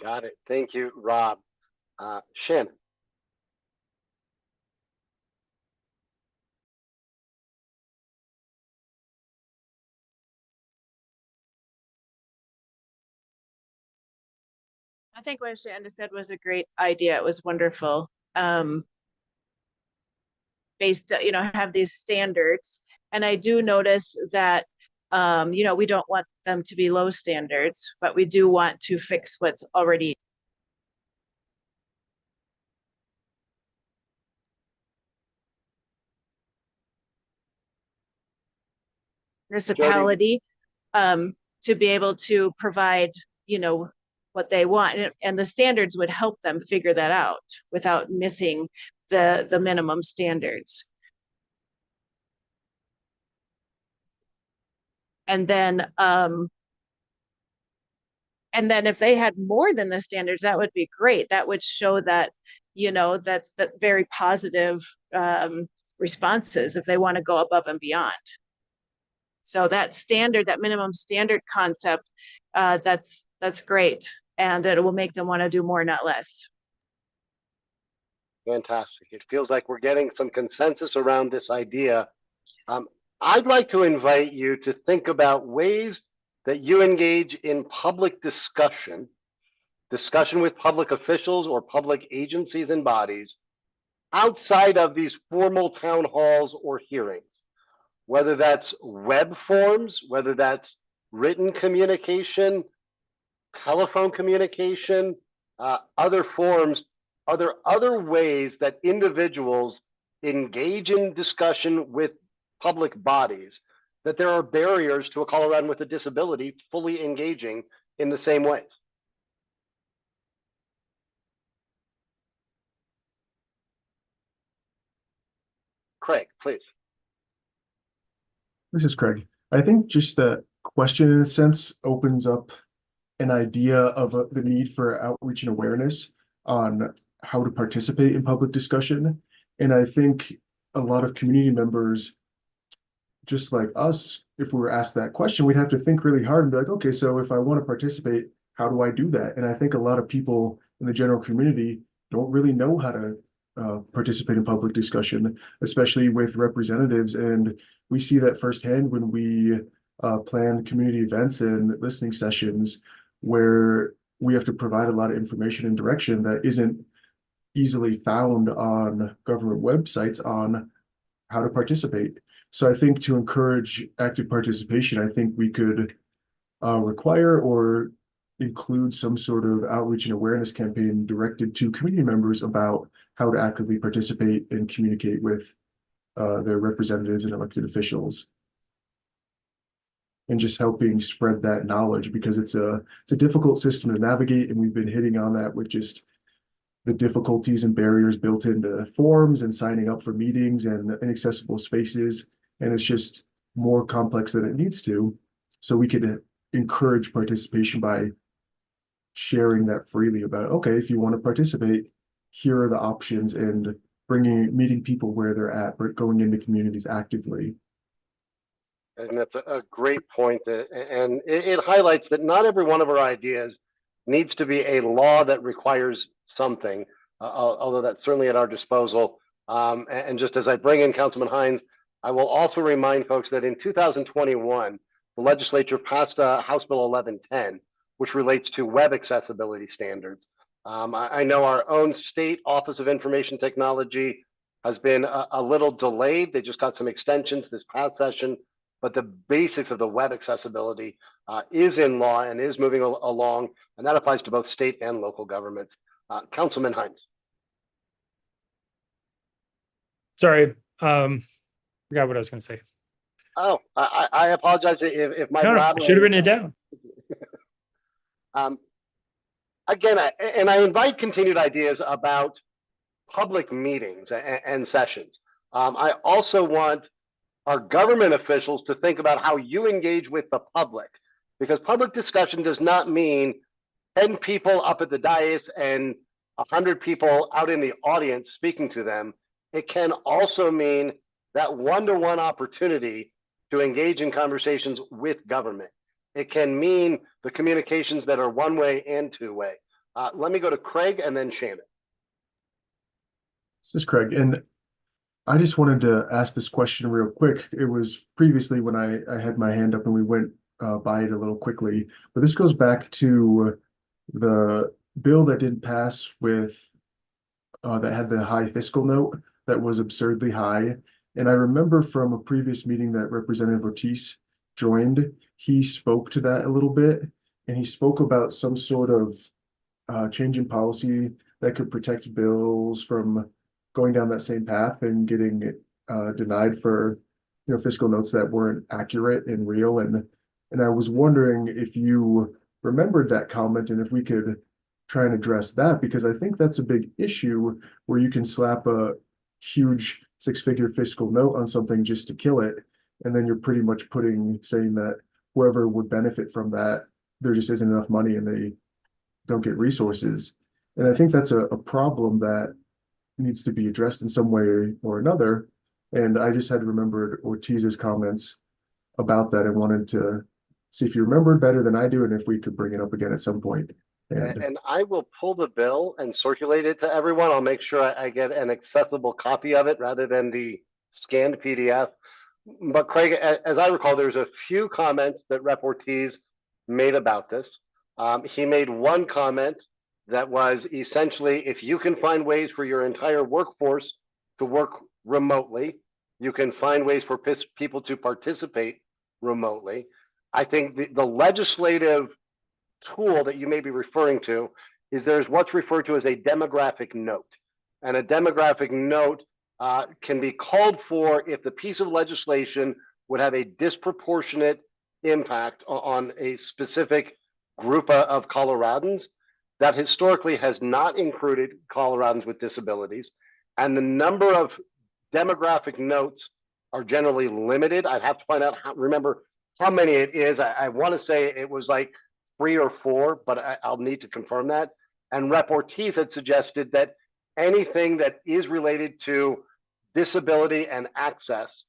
Got it. Thank you, Rob. Shin. I think what Shanda said was a great idea. It was wonderful. Based, have these standards. And I do notice that, we don't want them to be low standards, but we do want to fix what's already. Municipality, to be able to provide, what they want, and the standards would help them figure that out without missing the minimum standards. And then if they had more than the standards, that would be great. That would show that, that's very positive responses if they want to go above and beyond. So that minimum standard concept, that's great. And it will make them want to do more, not less. Fantastic. It feels like we're getting some consensus around this idea. I'd like to invite you to think about ways that you engage in public discussion with public officials or public agencies and bodies outside of these formal town halls or hearings, whether that's web forms, whether that's written communication, telephone communication, other forms. Are there other ways that individuals engage in discussion with public bodies that there are barriers to a Coloradan with a disability fully engaging in the same ways? Craig, please. This is Craig. I think just the question, in a sense, opens up an idea of the need for outreach and awareness on how to participate in public discussion. And I think a lot of community members, just like us, if we were asked that question, we'd have to think really hard and be like, okay, so if I want to participate, how do I do that? And I think a lot of people in the general community don't really know how to participate in public discussion, especially with representatives. And we see that firsthand when we plan community events and listening sessions where we have to provide a lot of information and direction that isn't easily found on government websites on how to participate. So I think to encourage active participation, I think we could require or include some sort of outreach and awareness campaign directed to community members about how to actively participate and communicate with their representatives and elected officials. And just helping spread that knowledge, because it's a difficult system to navigate, and we've been hitting on that with just the difficulties and barriers built into forms and signing up for meetings and inaccessible spaces. And it's just more complex than it needs to. So we could encourage participation by sharing that freely about, okay, if you want to participate, here are the options, and meeting people where they're at, but going into communities actively. And that's a great point, and it highlights that not every one of our ideas needs to be a law that requires something, although that's certainly at our disposal. And just as I bring in Councilman Hines, I will also remind folks that in 2021, the legislature passed House Bill 1110, which relates to web accessibility standards. I know our own state Office of Information Technology has been a little delayed. They just got some extensions this past session, but the basics of the web accessibility is in law and is moving along, and that applies to both state and local governments. Councilman Hines. Sorry, forgot what I was going to say. Oh, I apologize if my No, I should have written it down. Again, I invite continued ideas about public meetings and sessions. I also want our government officials to think about how you engage with the public, because public discussion does not mean 10 people up at the dais and 100 people out in the audience speaking to them. It can also mean that one-to-one opportunity to engage in conversations with government. It can mean the communications that are one-way and two-way. Let me go to Craig and then Shannon. This is Craig, and I just wanted to ask this question real quick. It was previously when I had my hand up and we went by it a little quickly, but this goes back to the bill that didn't pass with that had the high fiscal note that was absurdly high. And I remember from a previous meeting that Representative Ortiz joined, he spoke to that a little bit, and he spoke about some sort of change in policy that could protect bills from going down that same path and getting denied for, fiscal notes that weren't accurate and real. And I was wondering if you remembered that comment and if we could try and address that, because I think that's a big issue where you can slap a huge six-figure fiscal note on something just to kill it, and then you're pretty much saying that whoever would benefit from that, there just isn't enough money and they don't get resources. And I think that's a problem that needs to be addressed in some way or another. And I just had remembered Ortiz's comments about that and wanted to see if you remembered better than I do and if we could bring it up again at some point. And I will pull the bill and circulate it to everyone. I'll make sure I get an accessible copy of it rather than the scanned PDF. But Craig, as I recall, there's a few comments that Rep. Ortiz made about this. He made one comment that was essentially, if you can find ways for your entire workforce to work remotely, you can find ways for people to participate remotely. I think the legislative tool that you may be referring to is there's what's referred to as a demographic note. And a demographic note can be called for if the piece of legislation would have a disproportionate impact on a specific group of Coloradans that historically has not included Coloradans with disabilities. And the number of demographic notes are generally limited. I'd have to find out, remember how many it is. I want to say it was like 3 or 4, but I'll need to confirm that. And Rep. Ortiz had suggested that anything that is related to disability and access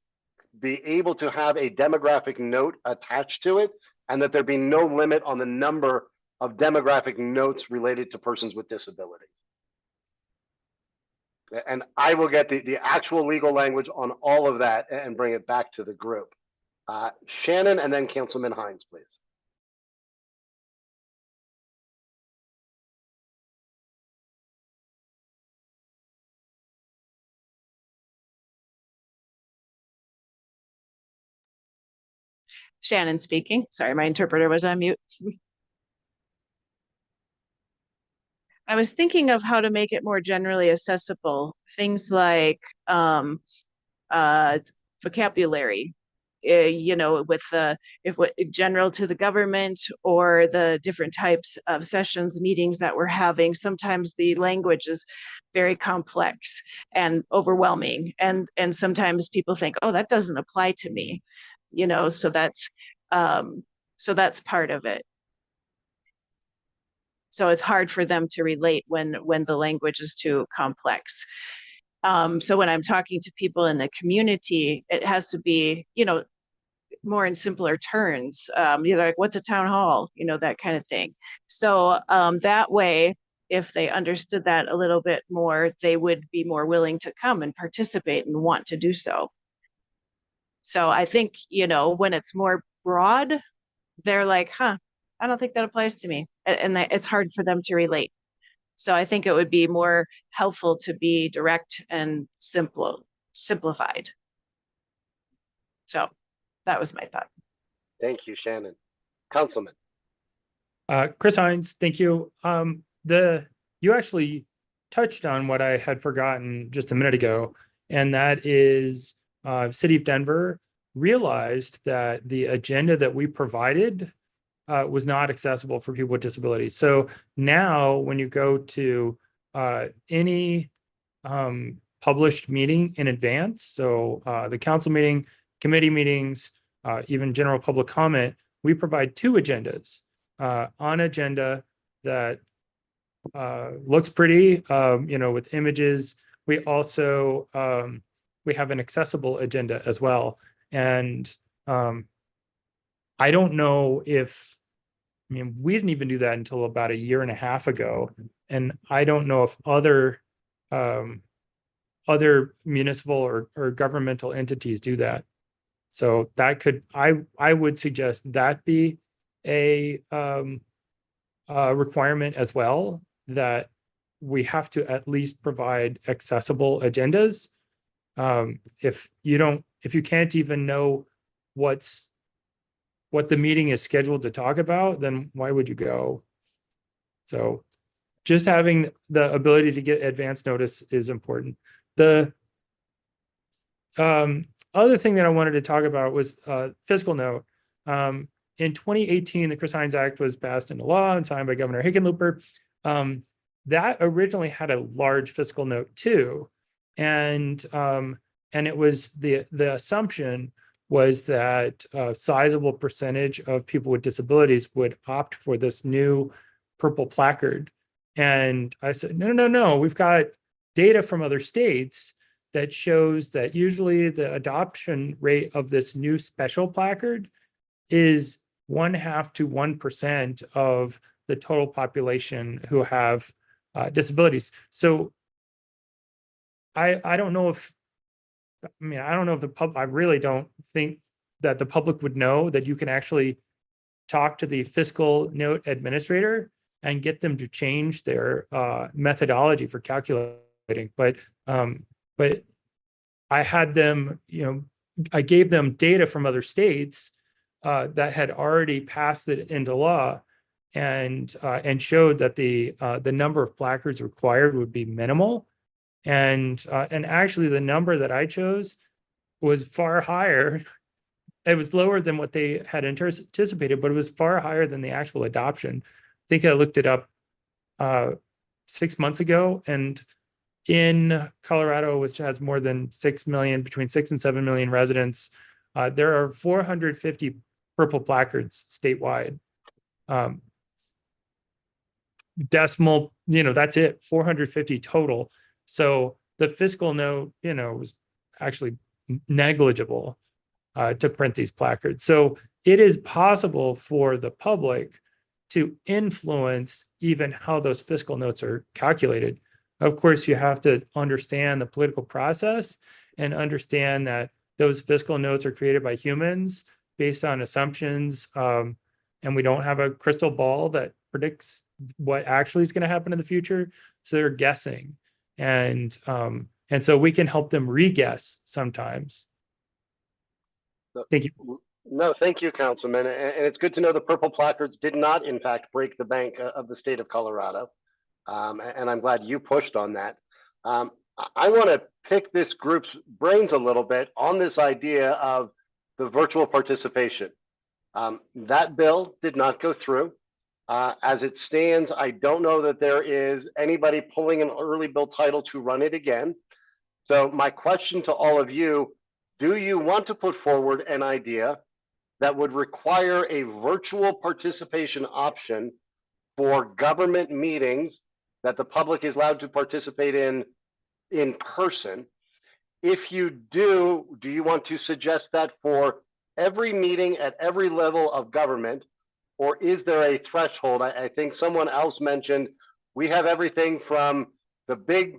be able to have a demographic note attached to it, and that there be no limit on the number of demographic notes related to persons with disabilities. And I will get the actual legal language on all of that and bring it back to the group. Shannon and then Councilman Hines, please. Shannon speaking. Sorry, my interpreter was on mute. I was thinking of how to make it more generally accessible. Things like vocabulary, with the general to the government or the different types of sessions, meetings that we're having. Sometimes the language is very complex and overwhelming, and sometimes people think, oh, that doesn't apply to me, so that's part of it. So it's hard for them to relate when the language is too complex. So when I'm talking to people in the community, it has to be, more in simpler terms, like what's a town hall, that kind of thing. So that way, if they understood that a little bit more, they would be more willing to come and participate and want to do so. So I think, when it's more broad, they're like, huh, I don't think that applies to me. And it's hard for them to relate. So I think it would be more helpful to be direct and simplified. So that was my thought. Thank you, Shannon. Councilman. Chris Hines, thank you. You actually touched on what I had forgotten just a minute ago, and that is City of Denver realized that the agenda that we provided was not accessible for people with disabilities. So now when you go to any published meeting in advance, so the council meeting, committee meetings, even general public comment, we provide two agendas. On agenda that looks pretty, with images. We also we have an accessible agenda as well. And I don't know if, we didn't even do that until about 1.5 years ago. And I don't know if other municipal or governmental entities do that. So that could, I would suggest that be a requirement as well, that we have to at least provide accessible agendas. If you can't even know what the meeting is scheduled to talk about, then why would you go? So just having the ability to get advance notice is important. The other thing that I wanted to talk about was fiscal note. In 2018, the Chris Hines Act was passed into law and signed by Governor Hickenlooper. That originally had a large fiscal note too. And it was the assumption was that a sizable percentage of people with disabilities would opt for this new purple placard. And I said, no, we've got data from other states that shows that usually the adoption rate of this new special placard is 0.5 to 1% of the total population who have disabilities. So I don't know if, I don't know if the public, I really don't think that the public would know that you can actually talk to the fiscal note administrator and get them to change their methodology for calculating. But I had them, I gave them data from other states that had already passed it into law, and showed that the number of placards required would be minimal, and actually the number that I chose was far higher. It was lower than what they had anticipated, but it was far higher than the actual adoption. I think I looked it up 6 months ago, and in Colorado, which has more than 6 million, between 6 and 7 million residents, there are 450 purple placards statewide. Decimal, that's it, 450 total. So the fiscal note, was actually negligible to print these placards. So it is possible for the public to influence even how those fiscal notes are calculated. Of course, you have to understand the political process and understand that those fiscal notes are created by humans based on assumptions. And we don't have a crystal ball that predicts what actually is going to happen in the future. So they're guessing. And so we can help them re-guess sometimes. Thank you. No, thank you, Councilman. And it's good to know the purple placards did not, in fact, break the bank of the state of Colorado. And I'm glad you pushed on that. I want to pick this group's brains a little bit on this idea of the virtual participation. That bill did not go through. As it stands, I don't know that there is anybody pulling an early bill title to run it again. So my question to all of you, do you want to put forward an idea that would require a virtual participation option for government meetings that the public is allowed to participate in person? If you do you want to suggest that for every meeting at every level of government, or is there a threshold? I think someone else mentioned we have everything from the big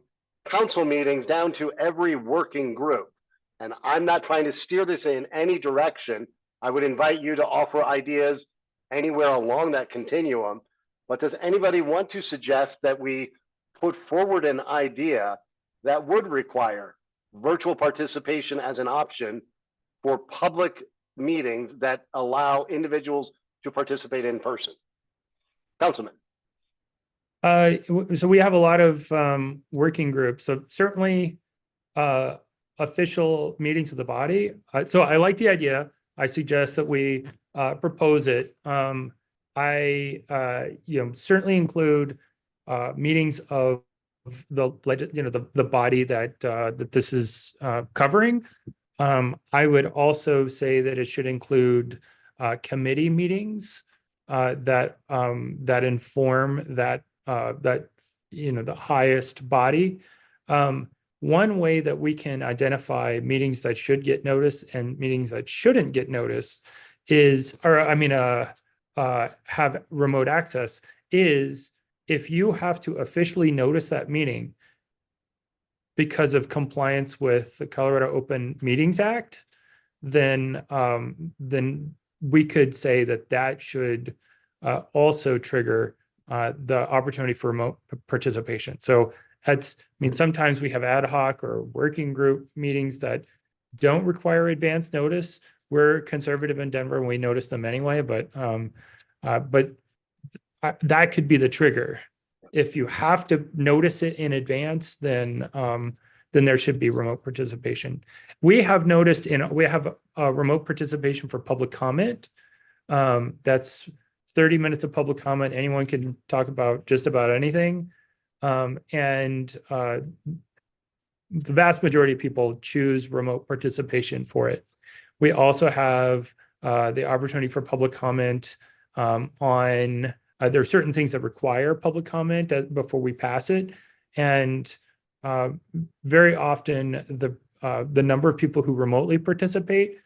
council meetings down to every working group. And I'm not trying to steer this in any direction. I would invite you to offer ideas anywhere along that continuum. But does anybody want to suggest that we put forward an idea that would require virtual participation as an option for public meetings that allow individuals to participate in person? Councilman. So we have a lot of working groups. So certainly official meetings of the body. So I like the idea. I suggest that we propose it. I certainly include meetings of the body that that this is covering. I would also say that it should include committee meetings that inform that the highest body. One way that we can identify meetings that should get notice and meetings that shouldn't get notice is, have remote access, is if you have to officially notice that meeting because of compliance with the Colorado Open Meetings Act, then we could say that should also trigger the opportunity for remote participation. So sometimes we have ad hoc or working group meetings that don't require advance notice. We're conservative in Denver and we notice them anyway, but that could be the trigger. If you have to notice it in advance, then there should be remote participation. We have noticed we have a remote participation for public comment. That's 30 minutes of public comment. Anyone can talk about just about anything. And the vast majority of people choose remote participation for it. We also have the opportunity for public comment on, there are certain things that require public comment before we pass it. And very often the number of people who remotely participate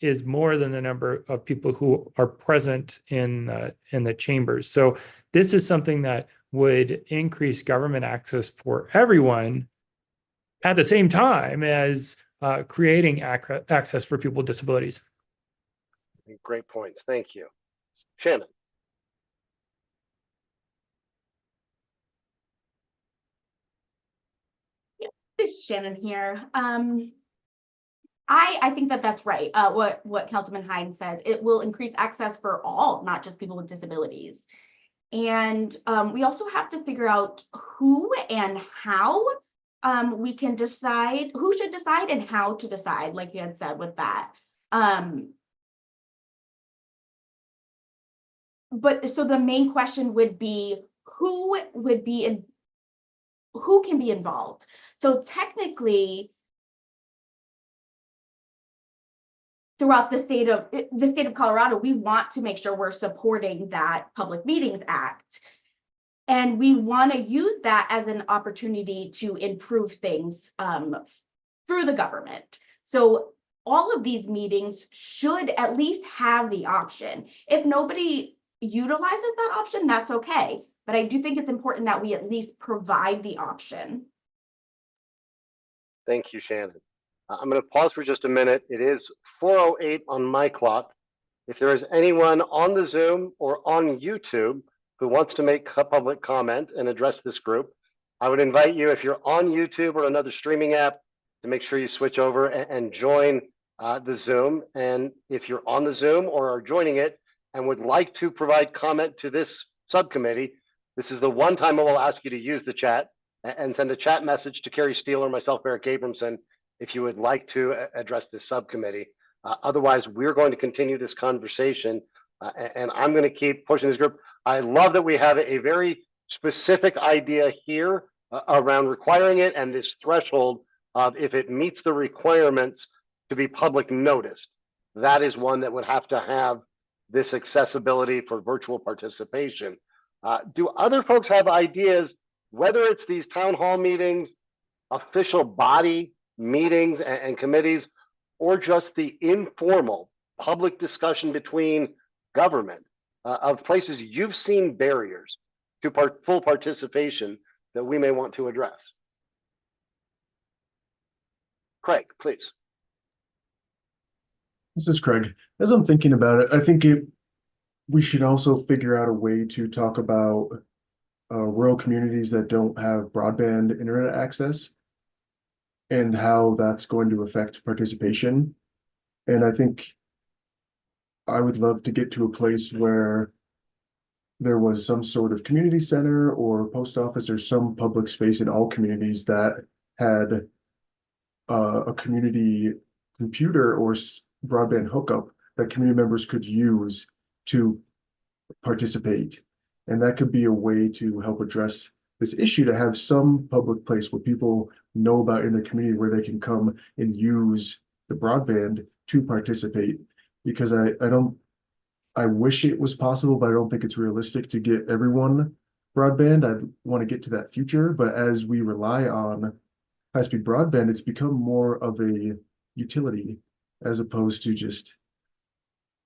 is more than the number of people who are present in the chambers. So this is something that would increase government access for everyone at the same time as creating access for people with disabilities. Great points. Thank you. Shannon. This is Shannon here. I think that's right. What Councilman Hines said, it will increase access for all, not just people with disabilities. And we also have to figure out who and how we can decide, who should decide and how to decide, like you had said with that. But so the main question would be who can be involved. So technically, throughout the state of Colorado, we want to make sure we're supporting that Public Meetings Act. And we want to use that as an opportunity to improve things through the government. So all of these meetings should at least have the option. If nobody utilizes that option, that's okay. But I do think it's important that we at least provide the option. Thank you, Shannon. I'm going to pause for just a minute. It is 4:08 on my clock. If there is anyone on the Zoom or on YouTube who wants to make a public comment and address this group, I would invite you, if you're on YouTube or another streaming app, to make sure you switch over and join the Zoom. And if you're on the Zoom or are joining it and would like to provide comment to this subcommittee, this is the one time I will ask you to use the chat. and send a chat message to Carrie Steele or myself, Eric Abramson, if you would like to address this subcommittee. Otherwise, we're going to continue this conversation, and I'm going to keep pushing this group. I love that we have a very specific idea here around requiring it and this threshold of if it meets the requirements to be public noticed. That is one that would have to have this accessibility for virtual participation. Do other folks have ideas, whether it's these town hall meetings, official body meetings and committees, or just the informal public discussion between government of places you've seen barriers to full participation that we may want to address? Craig, please. This is Craig. As I'm thinking about it, I think we should also figure out a way to talk about rural communities that don't have broadband internet access and how that's going to affect participation. And I think I would love to get to a place where there was some sort of community center or post office or some public space in all communities that had a community computer or broadband hookup that community members could use to participate. And that could be a way to help address this issue, to have some public place where people know about in their community where they can come and use the broadband to participate. Because I wish it was possible, but I don't think it's realistic to get everyone broadband. I want to get to that future, but as we rely on high-speed broadband, it's become more of a utility as opposed to just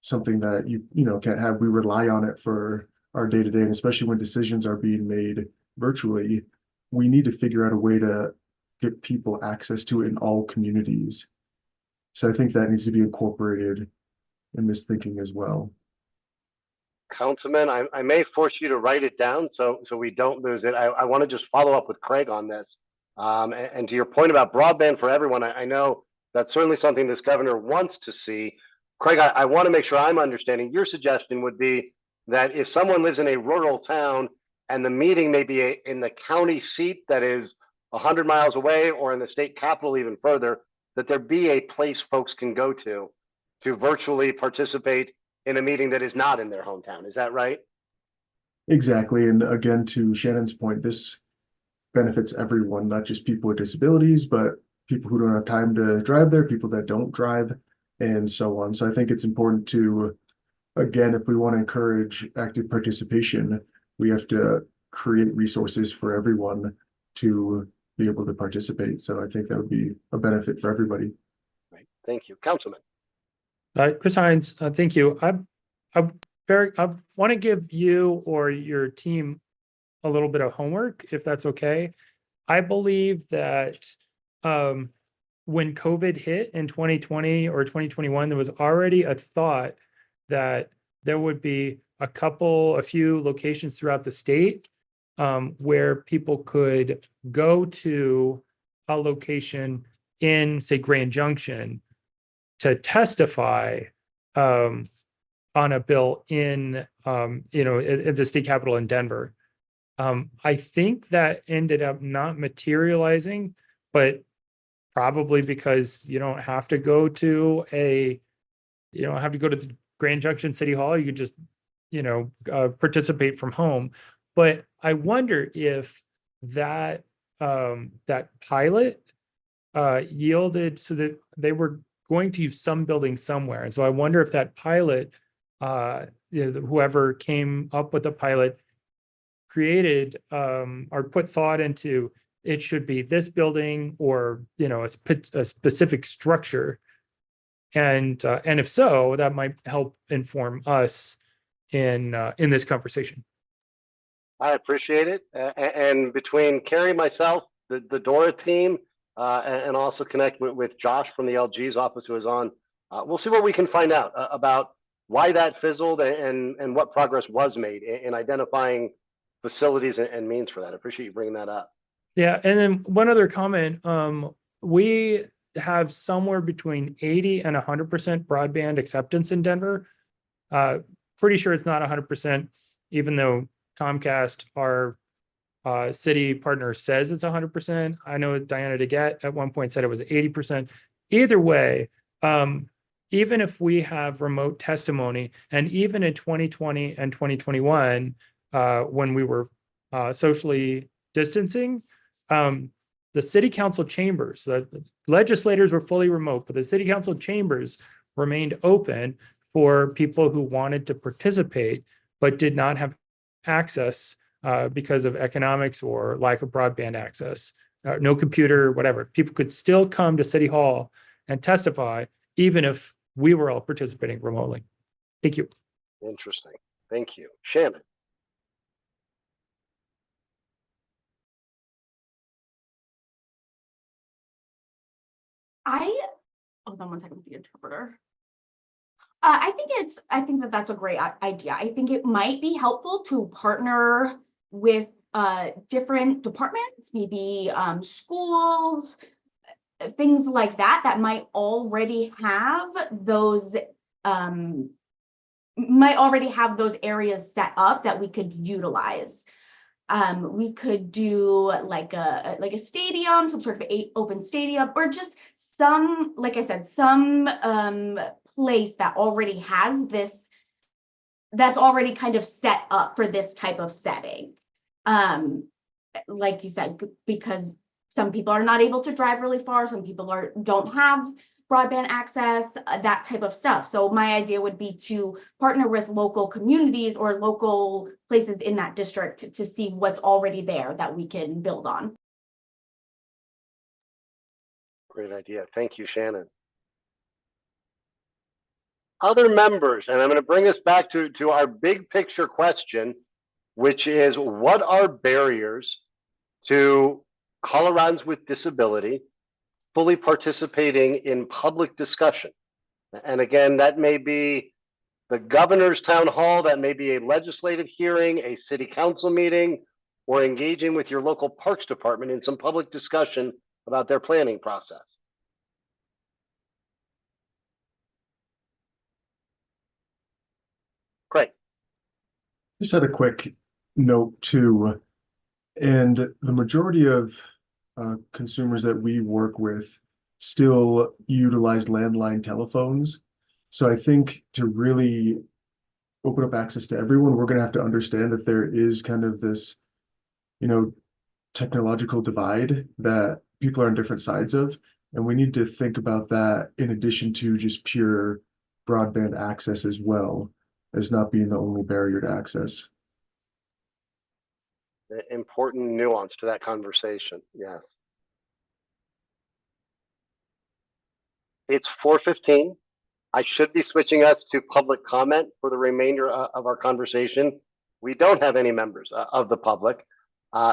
something that you can't have. We rely on it for our day-to-day, and especially when decisions are being made virtually, we need to figure out a way to get people access to it in all communities. So I think that needs to be incorporated in this thinking as well. Councilman, I may force you to write it down so we don't lose it. I want to just follow up with Craig on this. And to your point about broadband for everyone, I know that's certainly something this governor wants to see. Craig, I want to make sure I'm understanding. Your suggestion would be that if someone lives in a rural town and the meeting may be in the county seat that is 100 miles away or in the state capital even further, that there be a place folks can go to virtually participate in a meeting that is not in their hometown. Is that right? Exactly. And again, to Shannon's point, this benefits everyone, not just people with disabilities, but people who don't have time to drive there, people that don't drive, and so on. So I think it's important to, again, if we want to encourage active participation, we have to create resources for everyone to be able to participate. So I think that would be a benefit for everybody. Right. Thank you. Councilman. Chris Hines, thank you. I want to give you or your team a little bit of homework, if that's okay. I believe that when COVID hit in 2020 or 2021, there was already a thought that there would be a few locations throughout the state where people could go to a location in, say, Grand Junction to testify on a bill in, at the state capitol in Denver. I think that ended up not materializing, but probably because you don't have to go to the Grand Junction City Hall. You could just, participate from home. But I wonder if that pilot yielded, so that they were going to use some building somewhere. And so I wonder if that pilot, whoever came up with the pilot created or put thought into it should be this building or a specific structure, and if so, that might help inform us in this conversation. I appreciate it. And between Carrie, myself, the Dora team, and also connect with Josh from the LG's office who is on, we'll see what we can find out about why that fizzled and what progress was made in identifying facilities and means for that. I appreciate you bringing that up. Yeah, and then one other comment, we have somewhere between 80 and 100% broadband acceptance in Denver. Pretty sure it's not 100%, even though Comcast, our city partner says it's 100%. I know Diana DeGette at one point said it was 80%. Either way, even if we have remote testimony, and even in 2020 and 2021, when we were socially distancing, the city council chambers, the legislators were fully remote, but the city council chambers remained open for people who wanted to participate, but did not have access because of economics or lack of broadband access, no computer, whatever. People could still come to City Hall and testify, even if we were all participating remotely. Thank you. Interesting. Thank you. Shannon. Hold on one second with the interpreter. I think that that's a great idea. I think it might be helpful to partner with different departments, maybe schools, things like that, that might already have those areas set up that we could utilize. We could do like a stadium, some sort of open stadium, or just some, like I said, some place that already has this, that's already kind of set up for this type of setting. Like you said, because some people are not able to drive really far, some people don't have broadband access, that type of stuff. So my idea would be to partner with local communities or local places in that district to see what's already there that we can build on. Great idea. Thank you, Shannon. Other members, and I'm going to bring us back to our big picture question, which is, what are barriers to Coloradans with disability fully participating in public discussion? And again, that may be the governor's town hall, that may be a legislative hearing, a city council meeting, or engaging with your local parks department in some public discussion about their planning process. Great. Just had a quick note too, and the majority of consumers that we work with still utilize landline telephones. So I think to really open up access to everyone, we're going to have to understand that there is kind of this, technological divide that people are on different sides of. And we need to think about that in addition to just pure broadband access as well, as not being the only barrier to access. Important nuance to that conversation. Yes. It's 4:15. I should be switching us to public comment for the remainder of our conversation. We don't have any members of the public.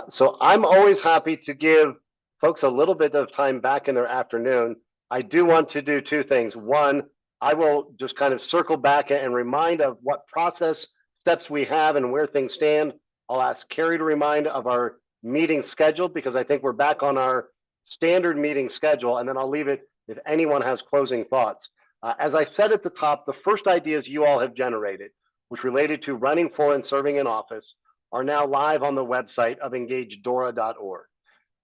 So I'm always happy to give folks a little bit of time back in their afternoon. I do want to do two things. One, I will just kind of circle back and remind of what process steps we have and where things stand. I'll ask Carrie to remind of our meeting schedule, because I think we're back on our standard meeting schedule, and then I'll leave it if anyone has closing thoughts. As I said at the top, the first ideas you all have generated, which related to running for and serving in office, are now live on the website of engagedora.org.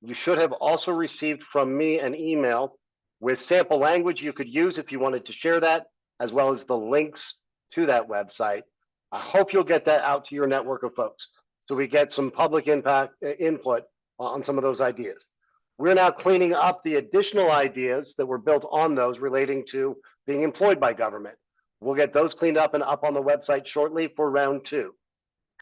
You should have also received from me an email with sample language you could use if you wanted to share that, as well as the links to that website. I hope you'll get that out to your network of folks so we get some public input on some of those ideas. We're now cleaning up the additional ideas that were built on those relating to being employed by government. We'll get those cleaned up and up on the website shortly for round 2.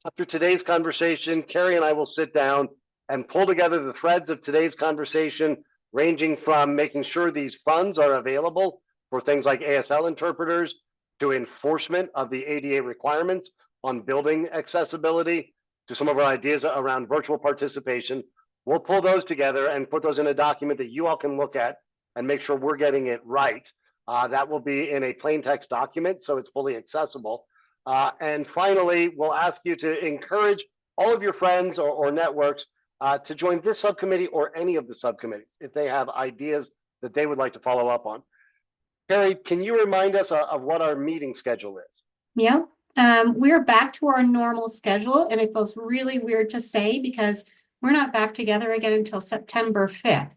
After today's conversation, Carrie and I will sit down and pull together the threads of today's conversation, ranging from making sure these funds are available for things like ASL interpreters to enforcement of the ADA requirements on building accessibility to some of our ideas around virtual participation. We'll pull those together and put those in a document that you all can look at and make sure we're getting it right. That will be in a plain text document, so it's fully accessible. And finally, we'll ask you to encourage all of your friends or networks to join this subcommittee or any of the subcommittees if they have ideas that they would like to follow up on. Carrie, can you remind us of what our meeting schedule is? Yeah, we're back to our normal schedule, and it feels really weird to say because we're not back together again until September 5th.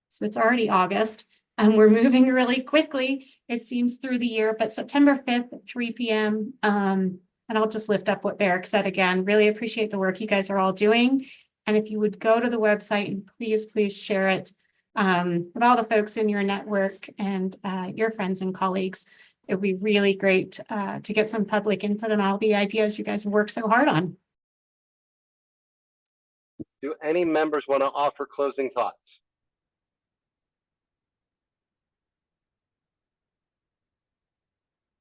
So it's already August and we're moving really quickly, it seems, through the year, but September 5th at 3 p.m. And I'll just lift up what Barrick said again. Really appreciate the work you guys are all doing. And if you would go to the website and please share it with all the folks in your network and your friends and colleagues, it would be really great to get some public input on all the ideas you guys have worked so hard on. Do any members want to offer closing thoughts?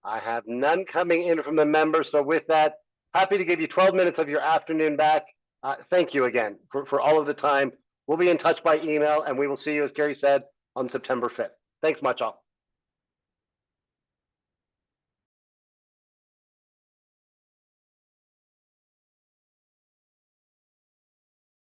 I have none coming in from the members. So with that, happy to give you 12 minutes of your afternoon back. Thank you again for all of the time. We'll be in touch by email and we will see you, as Gary said, on September 5th. Thanks much all.